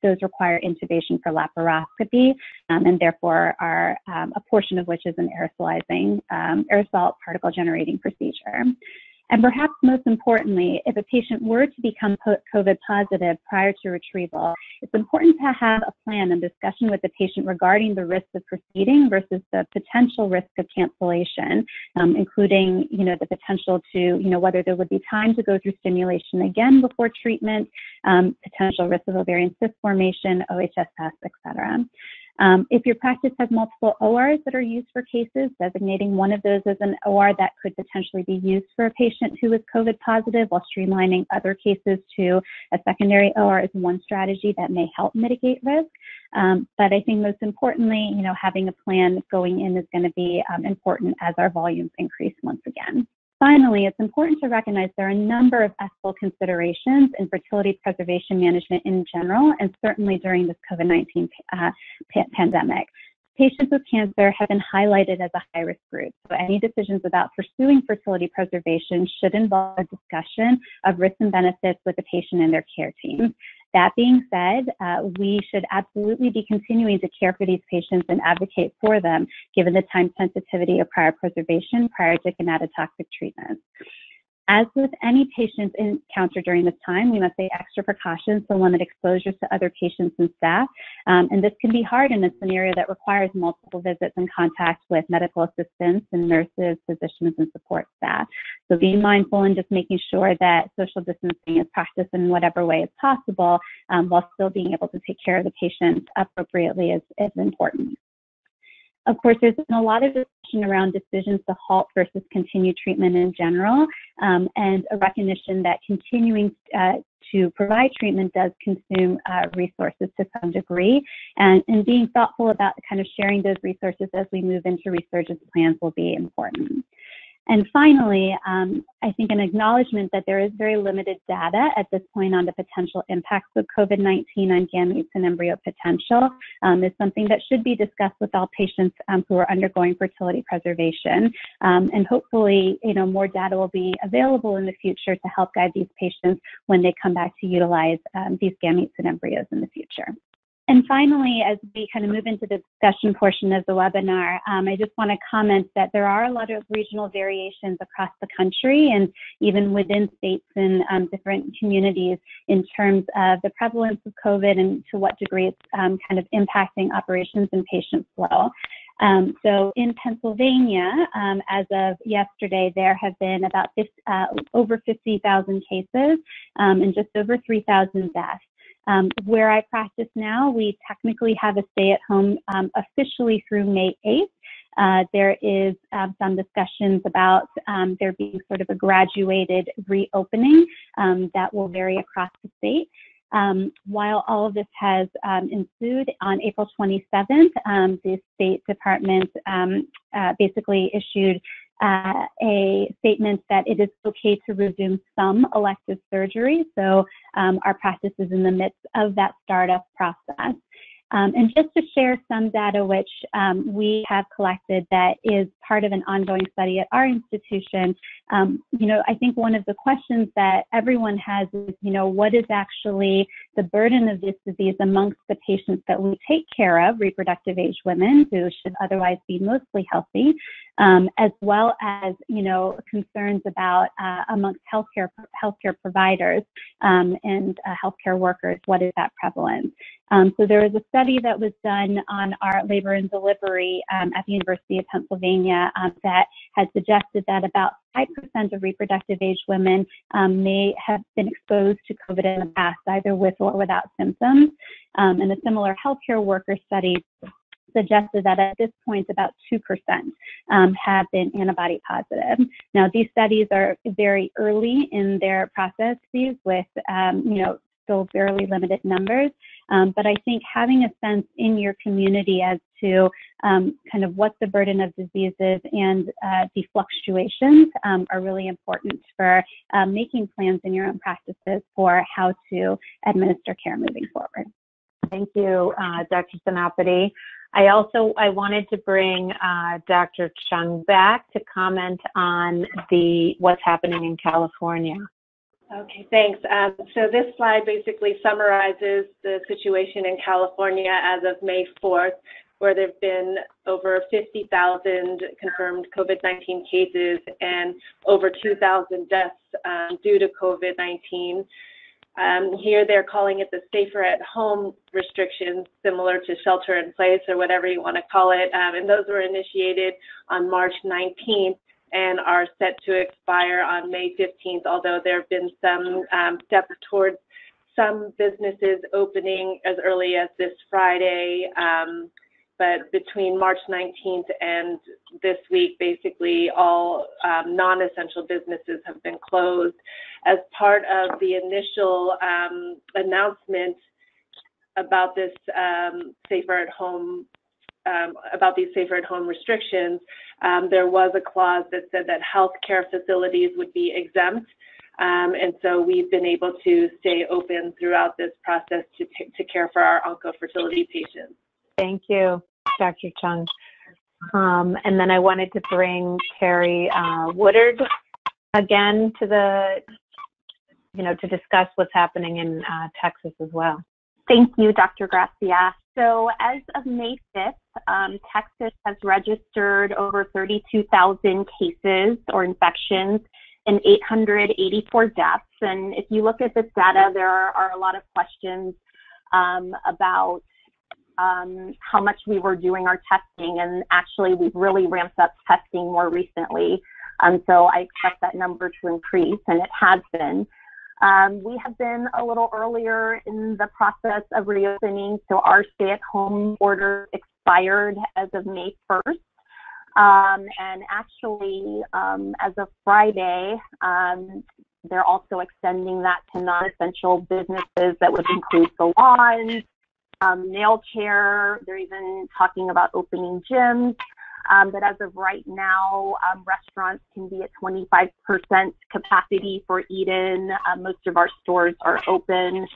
those require intubation for laparoscopy, and therefore are a portion of which is an aerosol particle generating procedure. And perhaps most importantly, if a patient were to become COVID positive prior to retrieval, it's important to have a plan and discussion with the patient regarding the risk of proceeding versus the potential risk of cancellation, including, the potential to, whether there would be time to go through stimulation again before treatment, potential risk of ovarian cyst formation, OHSS, et cetera. If your practice has multiple ORs that are used for cases, designating one of those as an OR that could potentially be used for a patient who is COVID positive while streamlining other cases to a secondary OR is one strategy that may help mitigate risk. But I think most importantly, having a plan going in is going to be important as our volumes increase once again. Finally, it's important to recognize there are a number of ethical considerations in fertility preservation management in general, and certainly during this COVID-19 pandemic. Patients with cancer have been highlighted as a high-risk group, so any decisions about pursuing fertility preservation should involve a discussion of risks and benefits with the patient and their care team. That being said, we should absolutely be continuing to care for these patients and advocate for them, given the time sensitivity of cryopreservation prior to gonadotoxic treatments. As with any patients encountered during this time, we must take extra precautions to limit exposures to other patients and staff. And this can be hard in a scenario that requires multiple visits and contact with medical assistants and nurses, physicians, and support staff. So being mindful and just making sure that social distancing is practiced in whatever way is possible, while still being able to take care of the patient appropriately is important. Of course, there's been a lot of discussion around decisions to halt versus continue treatment in general, and a recognition that continuing to provide treatment does consume resources to some degree, and being thoughtful about kind of sharing those resources as we move into resurgence plans will be important. And finally, I think an acknowledgement that there is very limited data at this point on the potential impacts of COVID-19 on gametes and embryo potential is something that should be discussed with all patients who are undergoing fertility preservation. And hopefully, more data will be available in the future to help guide these patients when they come back to utilize these gametes and embryos in the future. And finally, as we kind of move into the discussion portion of the webinar, I just want to comment that there are a lot of regional variations across the country and even within states and different communities in terms of the prevalence of COVID and to what degree it's kind of impacting operations and patient flow. So in Pennsylvania, as of yesterday, there have been about over 50,000 cases and just over 3,000 deaths. Where I practice now, we technically have a stay-at-home officially through May 8th. There is some discussions about there being sort of a graduated reopening that will vary across the state. While all of this has ensued, on April 27th, the State Department basically issued a statement that it is okay to resume some elective surgery. So our practice is in the midst of that startup process. And just to share some data which we have collected that is part of an ongoing study at our institution, I think one of the questions that everyone has is, what is actually the burden of this disease amongst the patients that we take care of, reproductive age women who should otherwise be mostly healthy, as well as, concerns about amongst healthcare providers and healthcare workers, what is that prevalence? So there was a study that was done on our labor and delivery at the University of Pennsylvania that had suggested that about 5% of reproductive age women may have been exposed to COVID in the past, either with or without symptoms. And a similar healthcare worker study suggested that at this point about 2% have been antibody positive. Now, these studies are very early in their processes with, still fairly limited numbers, but I think having a sense in your community as to kind of what the burden of disease is and the fluctuations are really important for making plans in your own practices for how to administer care moving forward. Thank you, Dr. Senapati. I wanted to bring Dr. Chung back to comment on what's happening in California. Okay, thanks. So this slide basically summarizes the situation in California as of May 4th, where there have been over 50,000 confirmed COVID-19 cases and over 2,000 deaths due to COVID-19. Here they're calling it the safer at home restrictions, similar to shelter in place or whatever you want to call it. And those were initiated on March 19th and are set to expire on May 15th, although there have been some steps towards some businesses opening as early as this Friday. But between March 19th and this week, basically all non-essential businesses have been closed. As part of the initial announcement about this safer at home, about these safer at home restrictions, there was a clause that said that healthcare facilities would be exempt. And so we've been able to stay open throughout this process to care for our Oncofertility patients. Thank you, Dr. Chung. And then I wanted to bring Terri Woodard again to to discuss what's happening in Texas as well. Thank you, Dr. Gracia. So as of May 5th, Texas has registered over 32,000 cases or infections and 884 deaths. And if you look at this data, there are a lot of questions about how much we were doing our testing, and actually we've really ramped up testing more recently. So I expect that number to increase, and it has been. We have been a little earlier in the process of reopening, so our stay-at-home order expired as of May 1st. And actually, as of Friday, they're also extending that to non-essential businesses that would include salons, nail care. They're even talking about opening gyms. But as of right now, restaurants can be at 25% capacity for eat-in. Most of our stores are open.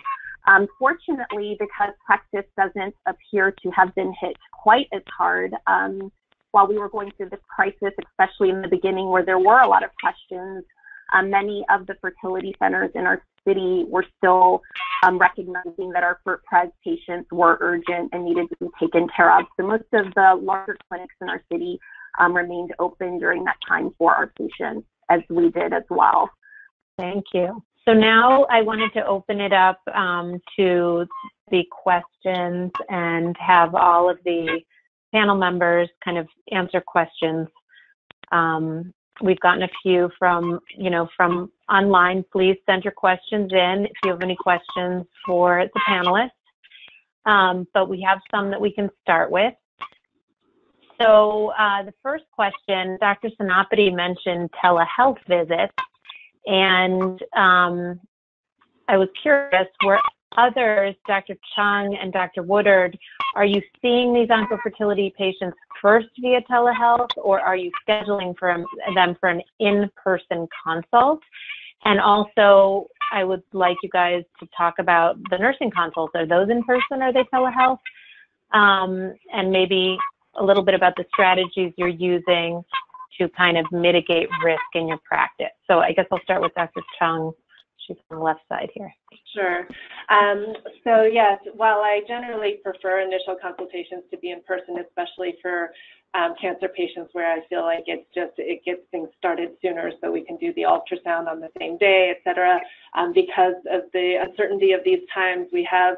Fortunately, because Texas doesn't appear to have been hit quite as hard, while we were going through this crisis, especially in the beginning where there were a lot of questions, many of the fertility centers in our city were still recognizing that our FERT-PRES patients were urgent and needed to be taken care of. So most of the larger clinics in our city remained open during that time for our patients, as we did as well. Thank you. So now I wanted to open it up to the questions and have all of the panel members kind of answer questions. We've gotten a few from online. Please send your questions in if you have any questions for the panelists. But we have some that we can start with. So the first question, Dr. Senapati mentioned telehealth visits, and I was curious, were others, Dr. Chung and Dr. Woodard, are you seeing these oncofertility patients first via telehealth, or are you scheduling them for an in-person consult? And also, I would like you guys to talk about the nursing consults. Are those in person? Are they telehealth? and maybe a little bit about the strategies you're using to kind of mitigate risk in your practice. So I guess I'll start with Dr. Chung. She's on the left side here. Sure. So yes, while I generally prefer initial consultations to be in person, especially for cancer patients where I feel like it gets things started sooner so we can do the ultrasound on the same day, et cetera. Because of the uncertainty of these times, we have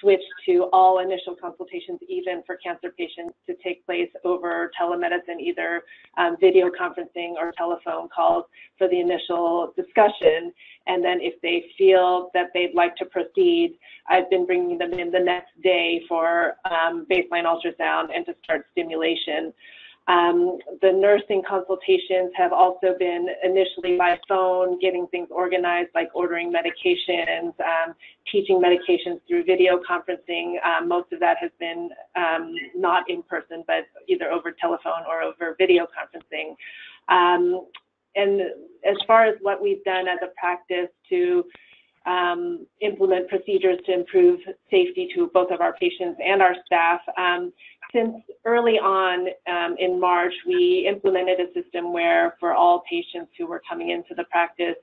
switched to all initial consultations, even for cancer patients, to take place over telemedicine, either video conferencing or telephone calls for the initial discussion. And then if they feel that they'd like to proceed, I've been bringing them in the next day for baseline ultrasound and to start stimulation. The nursing consultations have also been initially by phone, getting things organized like ordering medications, teaching medications through video conferencing. Most of that has been not in person, but either over telephone or over video conferencing. And as far as what we've done as a practice to implement procedures to improve safety to both of our patients and our staff, since early on in March, we implemented a system where for all patients who were coming into the practice,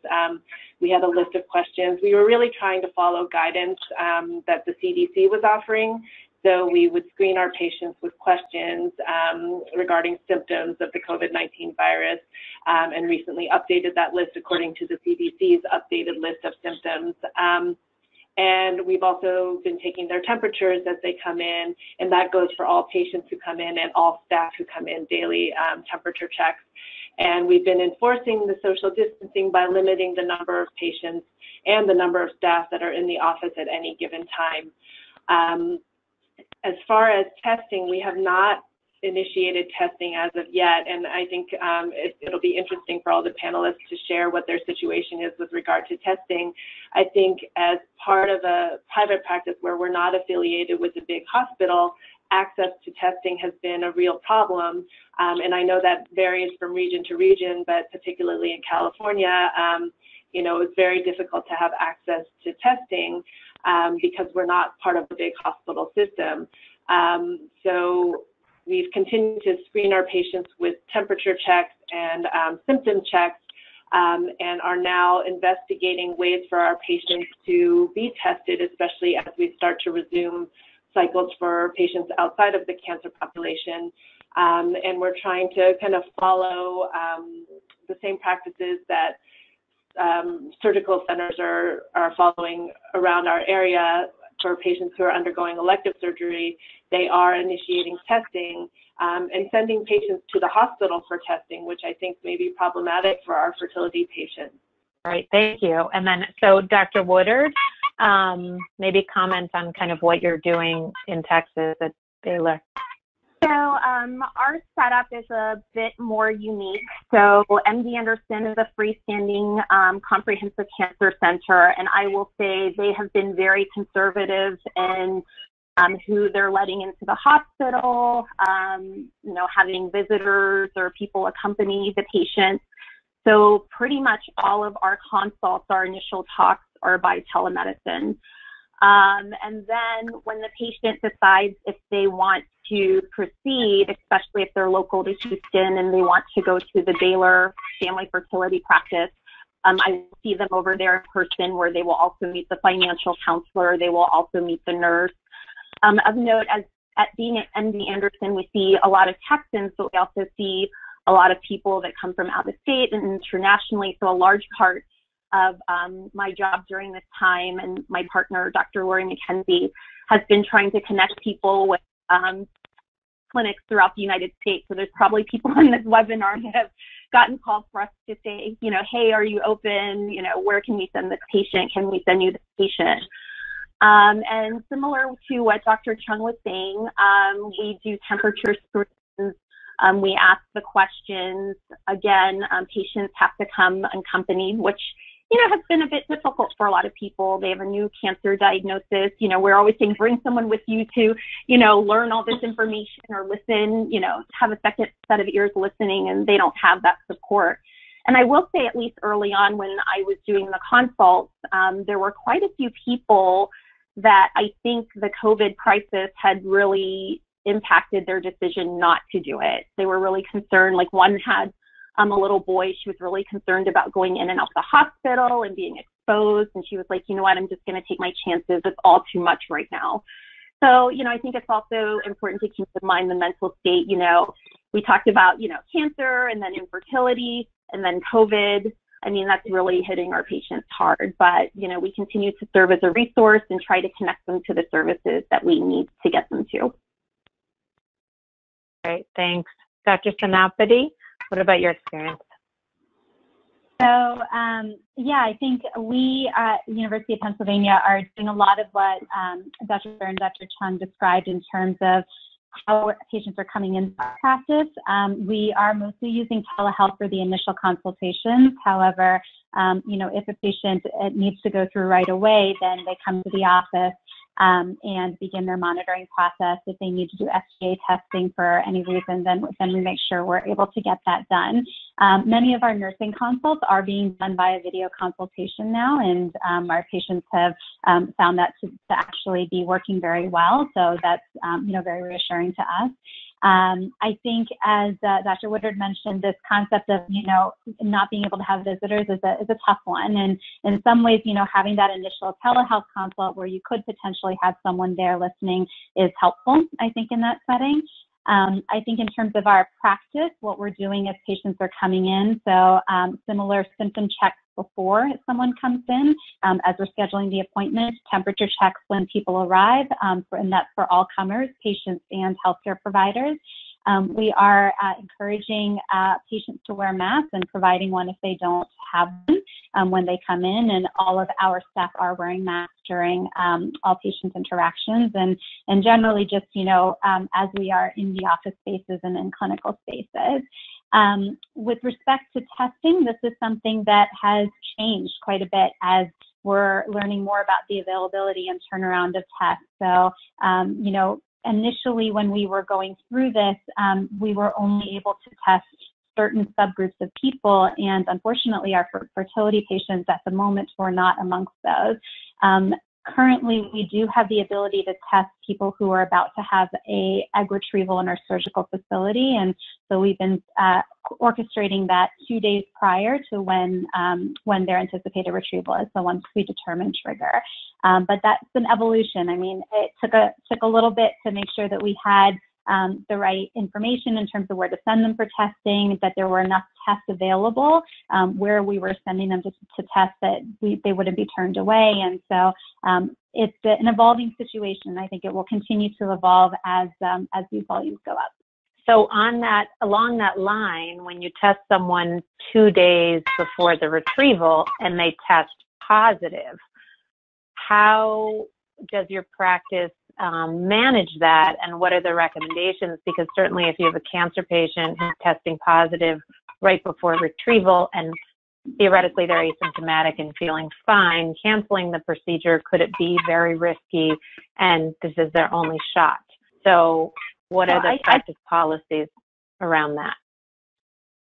we had a list of questions. We were really trying to follow guidance that the CDC was offering. So we would screen our patients with questions regarding symptoms of the COVID-19 virus, and recently updated that list according to the CDC's updated list of symptoms. And we've also been taking their temperatures as they come in, and that goes for all patients who come in and all staff who come in, daily temperature checks. And we've been enforcing the social distancing by limiting the number of patients and the number of staff that are in the office at any given time. As far as testing, we have not initiated testing as of yet, and I think it'll be interesting for all the panelists to share what their situation is with regard to testing. I think as part of a private practice where we're not affiliated with a big hospital, access to testing has been a real problem, and I know that varies from region to region, but particularly in California, you know, it's very difficult to have access to testing because we're not part of a big hospital system. So we've continued to screen our patients with temperature checks and symptom checks, and are now investigating ways for our patients to be tested, especially as we start to resume cycles for patients outside of the cancer population. And we're trying to kind of follow the same practices that surgical centers are following around our area. For patients who are undergoing elective surgery, they are initiating testing and sending patients to the hospital for testing, which I think may be problematic for our fertility patients. All right, thank you. And then, so Dr. Woodard, maybe comment on kind of what you're doing in Texas at Baylor. So our setup is a bit more unique. So MD Anderson is a freestanding comprehensive cancer center, and I will say they have been very conservative in who they're letting into the hospital, you know, having visitors or people accompany the patient. So pretty much all of our consults, our initial talks, are by telemedicine. And then when the patient decides if they want to proceed, especially if they're local to Houston and they want to go to the Baylor Family Fertility Practice, I will see them over there in person, where they will also meet the financial counselor. They will also meet the nurse. Of note, as at being at MD Anderson, we see a lot of Texans, but we also see a lot of people that come from out of state and internationally. So a large part of my job during this time, and my partner, Dr. Lori McKenzie, has been trying to connect people with clinics throughout the United States. So there's probably people in this webinar that have gotten calls for us to say, you know, hey, are you open? You know, where can we send this patient? Can we send you this patient? And similar to what Dr. Chung was saying, we do temperature screens. We ask the questions. Again, patients have to come accompanied, which, you know, has been a bit difficult for a lot of people. They have a new cancer diagnosis. You know, we're always saying, bring someone with you to, you know, learn all this information or listen, you know, have a second set of ears listening, and they don't have that support. And I will say, at least early on when I was doing the consults, there were quite a few people that I think the COVID crisis had really impacted their decision not to do it. They were really concerned, like one had a little boy, she was really concerned about going in and out the hospital and being exposed. And she was like, you know what, I'm just going to take my chances. It's all too much right now. So, I think it's also important to keep in mind the mental state. We talked about, cancer and then infertility and then COVID. I mean, that's really hitting our patients hard, but, we continue to serve as a resource and try to connect them to the services that we need to get them to. Great, thanks. Dr. Senapati, what about your experience? So, yeah, I think we at University of Pennsylvania are doing a lot of what Dr. and Dr. Chung described in terms of how patients are coming into our practice. We are mostly using telehealth for the initial consultations. However, if a patient needs to go through right away, then they come to the office and begin their monitoring process. If they need to do FDA testing for any reason, then we make sure we're able to get that done. Many of our nursing consults are being done via video consultation now, and our patients have found that to actually be working very well. So that's very reassuring to us. I think, as Dr. Woodard mentioned, this concept of not being able to have visitors is a tough one, and in some ways, having that initial telehealth consult where you could potentially have someone there listening is helpful, I think, in that setting. I think in terms of our practice, what we're doing as patients are coming in, so similar symptom checks before someone comes in, as we're scheduling the appointment, temperature checks when people arrive, and that's for all comers, patients and healthcare providers. We are encouraging patients to wear masks and providing one if they don't have one when they come in, and all of our staff are wearing masks during all patient interactions, and generally just, as we are in the office spaces and in clinical spaces. With respect to testing, this is something that has changed quite a bit as we're learning more about the availability and turnaround of tests. So, initially when we were going through this, we were only able to test certain subgroups of people, and unfortunately our fertility patients at the moment were not amongst those. Currently, we do have the ability to test people who are about to have an egg retrieval in our surgical facility, and so we've been orchestrating that 2 days prior to when their anticipated retrieval is, so once we determine trigger. But that's an evolution. I mean, it took a little bit to make sure that we had the right information in terms of where to send them for testing, that there were enough tests available where we were sending them to test that they wouldn't be turned away. And so it's an evolving situation. I think it will continue to evolve as these volumes go up. So along that line, when you test someone 2 days before the retrieval and they test positive, how does your practice manage that, and what are the recommendations? Because certainly if you have a cancer patient who's testing positive right before retrieval and theoretically they're asymptomatic and feeling fine, canceling the procedure, could it be very risky, and this is their only shot? So what are the practice policies around that?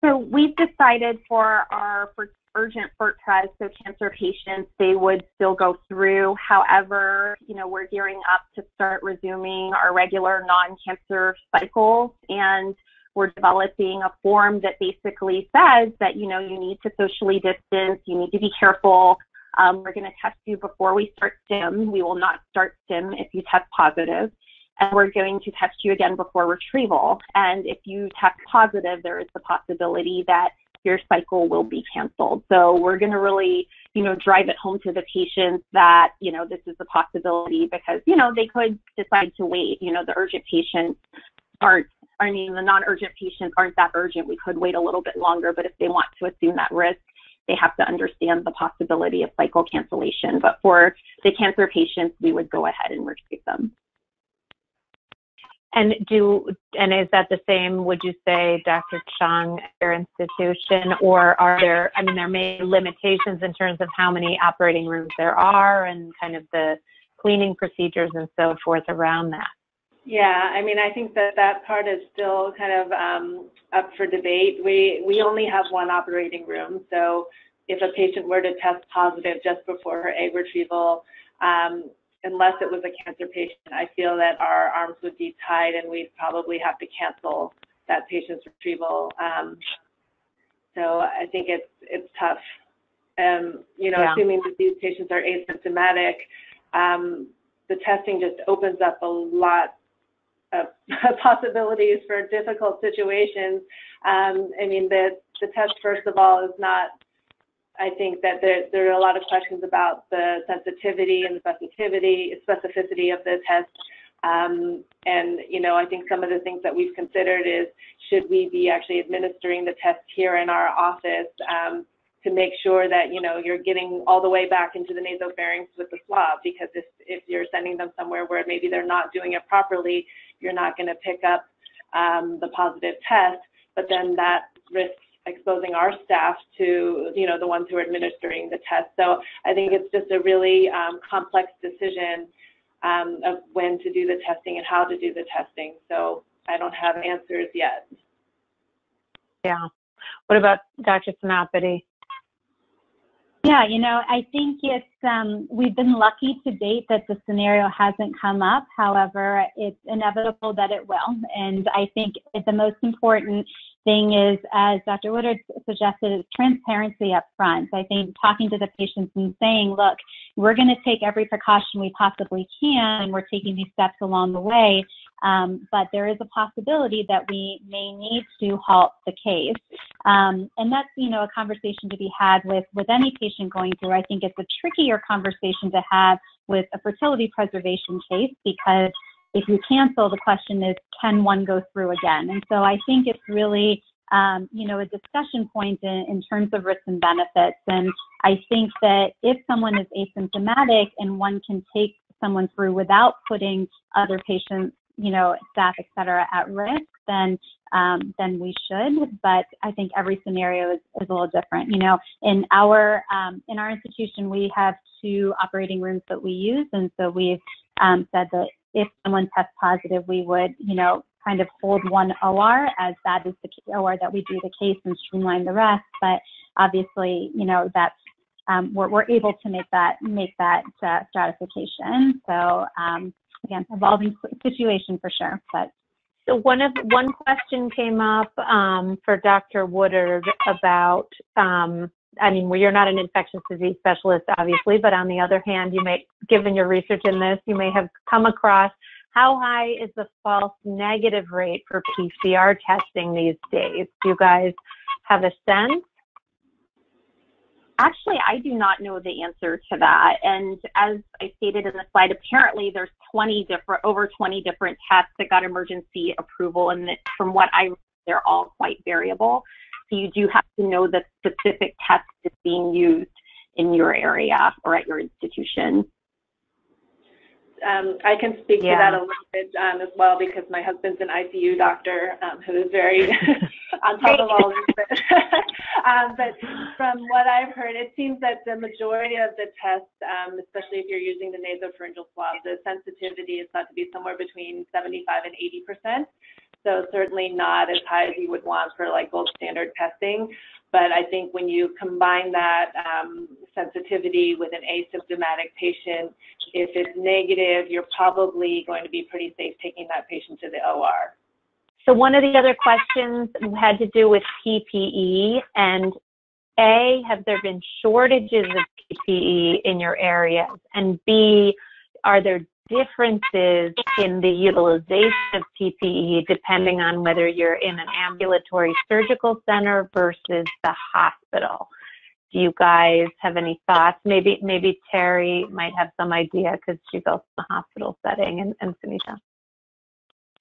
So we've decided for our urgent FERT-TRES, so cancer patients, they would still go through. However, we're gearing up to start resuming our regular non-cancer cycles, and we're developing a form that basically says that, you need to socially distance, you need to be careful. We're going to test you before we start STIM. We will not start STIM if you test positive. And we're going to test you again before retrieval. And if you test positive, there is the possibility that your cycle will be canceled. So we're going to really, drive it home to the patients that, this is a possibility, because, they could decide to wait. The urgent patients the non-urgent patients aren't that urgent. We could wait a little bit longer, but if they want to assume that risk, they have to understand the possibility of cycle cancellation. But for the cancer patients, we would go ahead and retrieve them. And is that the same, would you say, Dr. Chung, at your institution, or are there, there may be limitations in terms of how many operating rooms there are and kind of the cleaning procedures and so forth around that? Yeah, I think that part is still kind of up for debate. We only have one operating room, so if a patient were to test positive just before her egg retrieval, unless it was a cancer patient, I feel that our arms would be tied and we'd probably have to cancel that patient's retrieval. So I think it's tough. Assuming that these patients are asymptomatic, the testing just opens up a lot of possibilities for difficult situations. The test, first of all, is not, I think that there are a lot of questions about the sensitivity and the specificity of the test. I think some of the things that we've considered is, should we be actually administering the test here in our office to make sure that, you're getting all the way back into the nasopharynx with the swab, because if you're sending them somewhere where maybe they're not doing it properly, you're not going to pick up the positive test, but then that risks exposing our staff to, the ones who are administering the test. So I think it's just a really complex decision of when to do the testing and how to do the testing. So I don't have answers yet. Yeah. What about Dr. Senapati? Yeah, I think it's, we've been lucky to date that the scenario hasn't come up. However, it's inevitable that it will. And I think the most important thing is, as Dr. Woodard suggested, is transparency up front. I think talking to the patients and saying, look, we're going to take every precaution we possibly can, and we're taking these steps along the way. But there is a possibility that we may need to halt the case. And that's, a conversation to be had with any patient going through. I think it's a trickier conversation to have with a fertility preservation case, because if you cancel, the question is, can one go through again? And so I think it's really, a discussion point in terms of risks and benefits. And I think that if someone is asymptomatic and one can take someone through without putting other patients, staff, et cetera, at risk, then we should. But I think every scenario is a little different. In our institution, we have 2 operating rooms that we use. And so we've said that if someone tests positive, we would, kind of hold one OR, as that is the OR that we do the case, and streamline the rest. But obviously, that's we're able to make that stratification. So again, evolving situation for sure. But so one question came up for Dr. Woodard about, you're not an infectious disease specialist, obviously, but on the other hand, given your research in this, you may have come across, how high is the false negative rate for PCR testing these days? Do you guys have a sense? Actually, I do not know the answer to that. And as I stated in the slide, apparently there's over 20 different tests that got emergency approval. And from what I read, they're all quite variable. So you do have to know the specific test that's being used in your area or at your institution. I can speak to that a little bit as well, because my husband's an ICU doctor who is very on top of all this. But from what I've heard, it seems that the majority of the tests, especially if you're using the nasopharyngeal swab, the sensitivity is thought to be somewhere between 75 and 80%. So certainly not as high as you would want for like gold standard testing. But I think when you combine that sensitivity with an asymptomatic patient, if it's negative, you're probably going to be pretty safe taking that patient to the OR. So one of the other questions had to do with PPE, and A, have there been shortages of PPE in your areas? And B, are there differences in the utilization of PPE depending on whether you're in an ambulatory surgical center versus the hospital? Do you guys have any thoughts? Maybe Terri might have some idea, because she's also in the hospital setting, and Suneetha.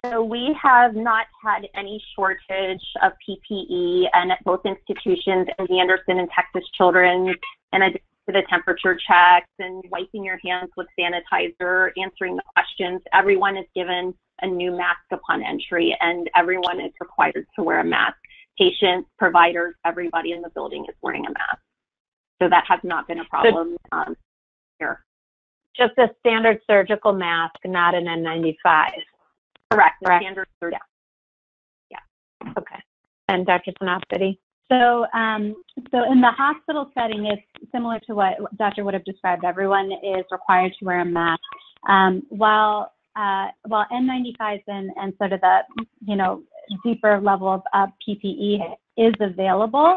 So we have not had any shortage of PPE, and at both institutions, MD Anderson and Texas Children's, and addition to the temperature checks and wiping your hands with sanitizer, answering the questions, everyone is given a new mask upon entry, and everyone is required to wear a mask. Patients, providers, everybody in the building is wearing a mask. So that has not been a problem here. Just a standard surgical mask, not an N95. Correct. Standard surgical. Yeah. Okay. And Dr. Senapati? So in the hospital setting, it's similar to what Dr. would have described. Everyone is required to wear a mask. While N95s and sort of the, deeper level of PPE is available,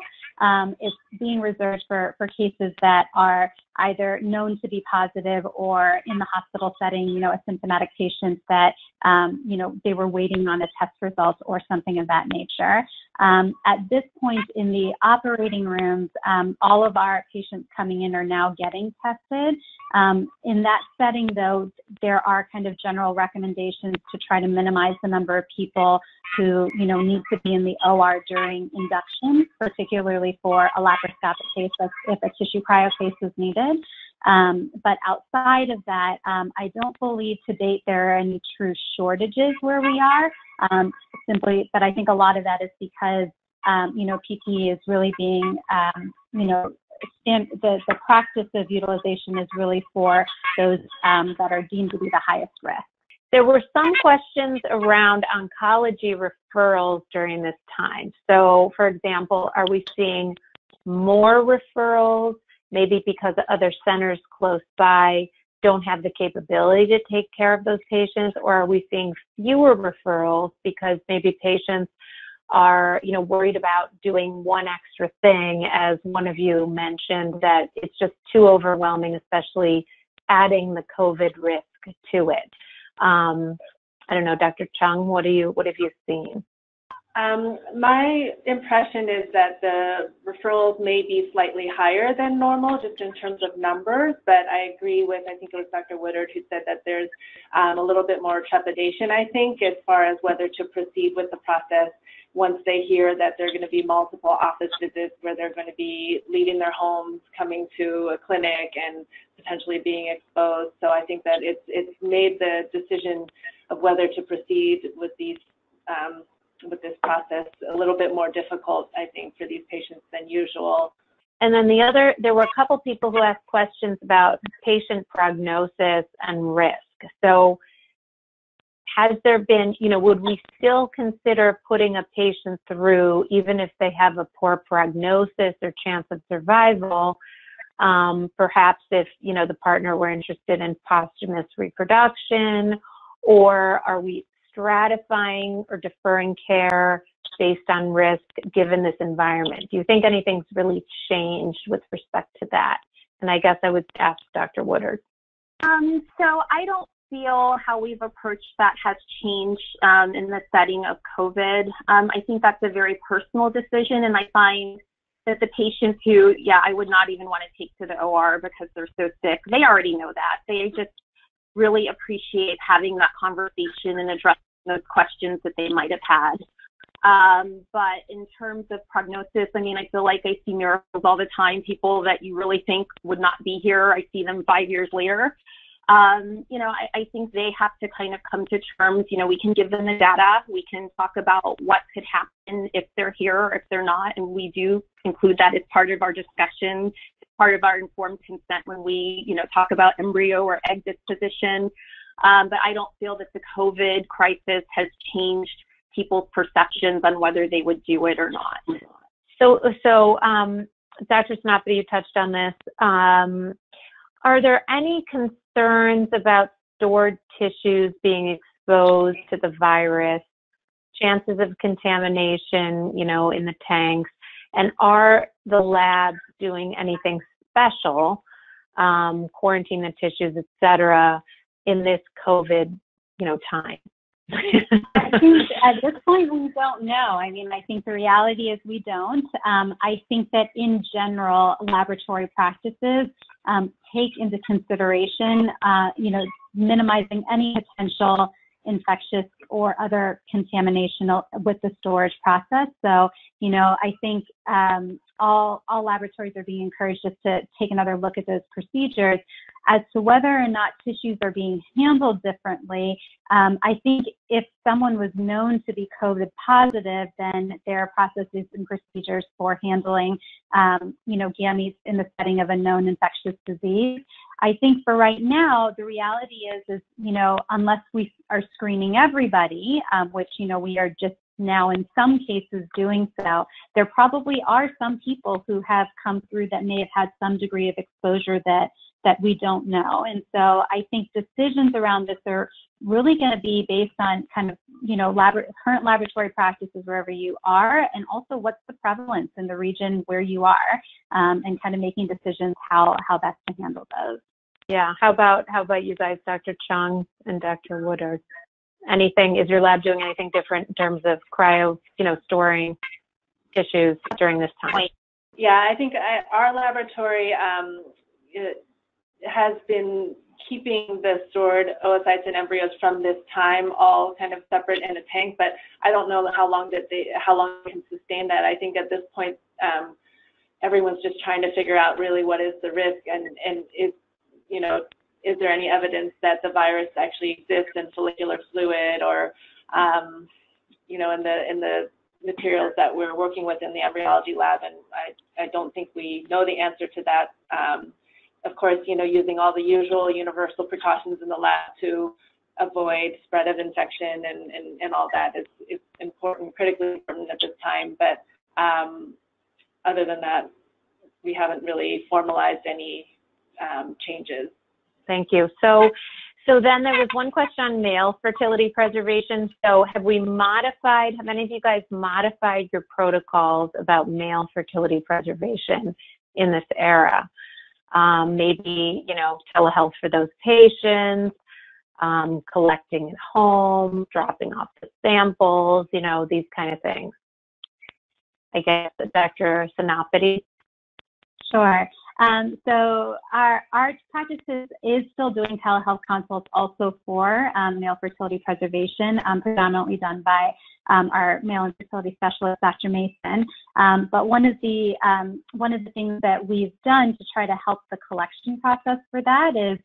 it's being reserved for cases that are either known to be positive or in the hospital setting, asymptomatic patients that, they were waiting on a test result or something of that nature. At this point in the operating rooms, all of our patients coming in are now getting tested. In that setting, though, there are kind of general recommendations to try to minimize the number of people who, need to be in the OR during induction, particularly for a laparoscopic case if a tissue cryo case is needed. But outside of that, I don't believe to date there are any true shortages where we are. But I think a lot of that is because, PPE is really being, the practice of utilization is really for those that are deemed to be the highest risk. There were some questions around oncology referrals during this time. So, for example, are we seeing more referrals, maybe because other centers close by don't have the capability to take care of those patients, or are we seeing fewer referrals because maybe patients are, worried about doing one extra thing, as one of you mentioned, that it's just too overwhelming, especially adding the COVID risk to it. I don't know, Dr. Chung, what have you seen? My impression is that the referrals may be slightly higher than normal, just in terms of numbers, but I agree with, I think it was Dr. Woodard who said that there's a little bit more trepidation, I think, as far as whether to proceed with the process once they hear that there are going to be multiple office visits where they're going to be leaving their homes, coming to a clinic, and potentially being exposed. So I think that it's made the decision of whether to proceed with these with this process a little bit more difficult, I think, for these patients than usual. And then there were a couple people who asked questions about patient prognosis and risk. So has there been, would we still consider putting a patient through, even if they have a poor prognosis or chance of survival, perhaps if, the partner were interested in posthumous reproduction, or are we stratifying or deferring care based on risk given this environment? Do you think anything's really changed with respect to that? And I guess I would ask Dr. Woodard. So I don't feel how we've approached that has changed in the setting of COVID. I think that's a very personal decision, and I find that the patients who, I would not even want to take to the OR because they're so sick, they already know that. They just really appreciate having that conversation and addressing those questions that they might have had. But in terms of prognosis, I feel like I see miracles all the time, people that you really think would not be here. I see them 5 years later. I think they have to kind of come to terms, we can give them the data, we can talk about what could happen if they're here or if they're not, and we do include that as part of our discussion, part of our informed consent when we, talk about embryo or egg disposition. But I don't feel that the COVID crisis has changed people's perceptions on whether they would do it or not. So Dr. Senapati, you touched on this. Are there any concerns about stored tissues being exposed to the virus, chances of contamination, in the tanks, and are the labs doing anything special, quarantine the tissues, et cetera, in this COVID, time? I think at this point we don't know. I think the reality is we don't. I think that in general, laboratory practices take into consideration, minimizing any potential infectious or other contamination with the storage process. So, I think all laboratories are being encouraged just to take another look at those procedures. As to whether or not tissues are being handled differently, I think if someone was known to be COVID positive, then there are processes and procedures for handling, gametes in the setting of a known infectious disease. I think for right now, the reality is unless we are screening everybody, which, we are just now in some cases doing so, there probably are some people who have come through that may have had some degree of exposure that that we don't know. And so I think decisions around this are really going to be based on kind of, you know, current laboratory practices wherever you are, and also what's the prevalence in the region where you are, and kind of making decisions how best to handle those. Yeah. How about you guys, Dr. Chung and Dr. Woodard? Anything, is your lab doing anything different in terms of cryo, you know, storing tissues during this time? Yeah, I think our laboratory has been keeping the stored oocytes and embryos from this time all kind of separate in a tank, but I don't know how long they can sustain that. I think at this point, everyone's just trying to figure out really what is the risk, and is there any evidence that the virus actually exists in follicular fluid, or in the materials that we're working with in the embryology lab, and I don't think we know the answer to that. Of course, using all the usual universal precautions in the lab to avoid spread of infection and all that is important, critically important at this time. But other than that, we haven't really formalized any changes. Thank you. So then there was one question on male fertility preservation. So have any of you guys modified your protocols about male fertility preservation in this era? Maybe, telehealth for those patients, collecting at home, dropping off the samples, these kind of things. I guess Dr. Senapati. Sure. So our practices is still doing telehealth consults also for male fertility preservation, predominantly done by our male infertility specialist, Dr. Mason. But one of the things that we've done to try to help the collection process for that is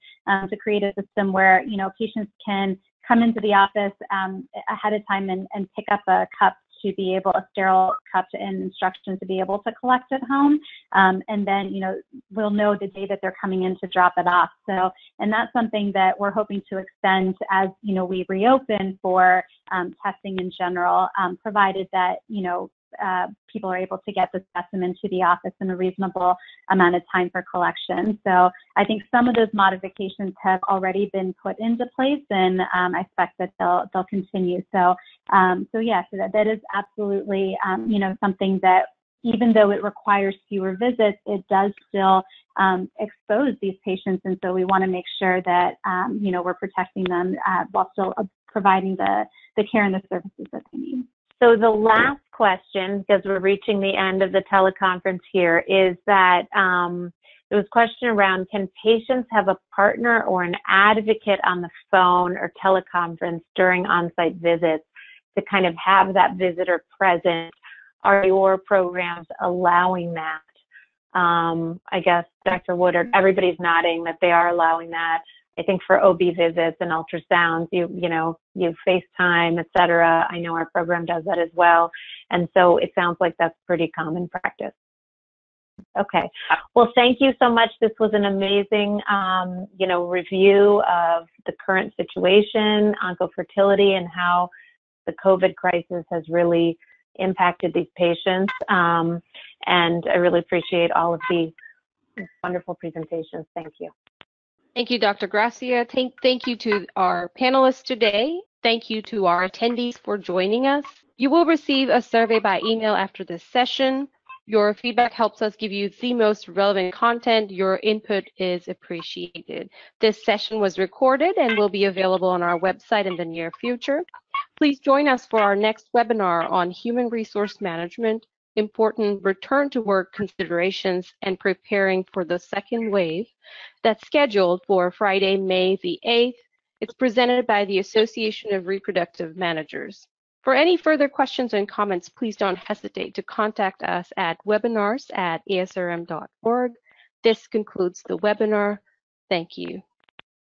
to create a system where patients can come into the office ahead of time and pick up a cup to be able, a sterile cup and instructions to be able to collect at home. And then, we'll know the day that they're coming in to drop it off. So, and that's something that we're hoping to extend as, we reopen for testing in general, provided that, people are able to get the specimen to the office in a reasonable amount of time for collection. So I think some of those modifications have already been put into place, and I expect that they'll continue. So that is absolutely something that, even though it requires fewer visits, it does still expose these patients, and so we want to make sure that we're protecting them while still providing the care and the services that they need. So the last question, because we're reaching the end of the teleconference here, is that there was a question around, can patients have a partner or an advocate on the phone or teleconference during on-site visits to kind of have that visitor present? Are your programs allowing that? I guess, Dr. Woodard, everybody's nodding that they are allowing that. I think for OB visits and ultrasounds, you FaceTime, et cetera. I know our program does that as well. And so it sounds like that's pretty common practice. Okay. Well, thank you so much. This was an amazing, review of the current situation, Oncofertility, and how the COVID crisis has really impacted these patients. And I really appreciate all of the wonderful presentations. Thank you. Thank you, Dr. Gracia. Thank you to our panelists today. Thank you to our attendees for joining us. You will receive a survey by email after this session. Your feedback helps us give you the most relevant content. Your input is appreciated. This session was recorded and will be available on our website in the near future. Please join us for our next webinar on human resource management, important return to work considerations, and preparing for the second wave. That's scheduled for Friday, May the 8th. It's presented by the Association of Reproductive Managers. For any further questions and comments, please don't hesitate to contact us at webinars@asrm.org. This concludes the webinar. Thank you.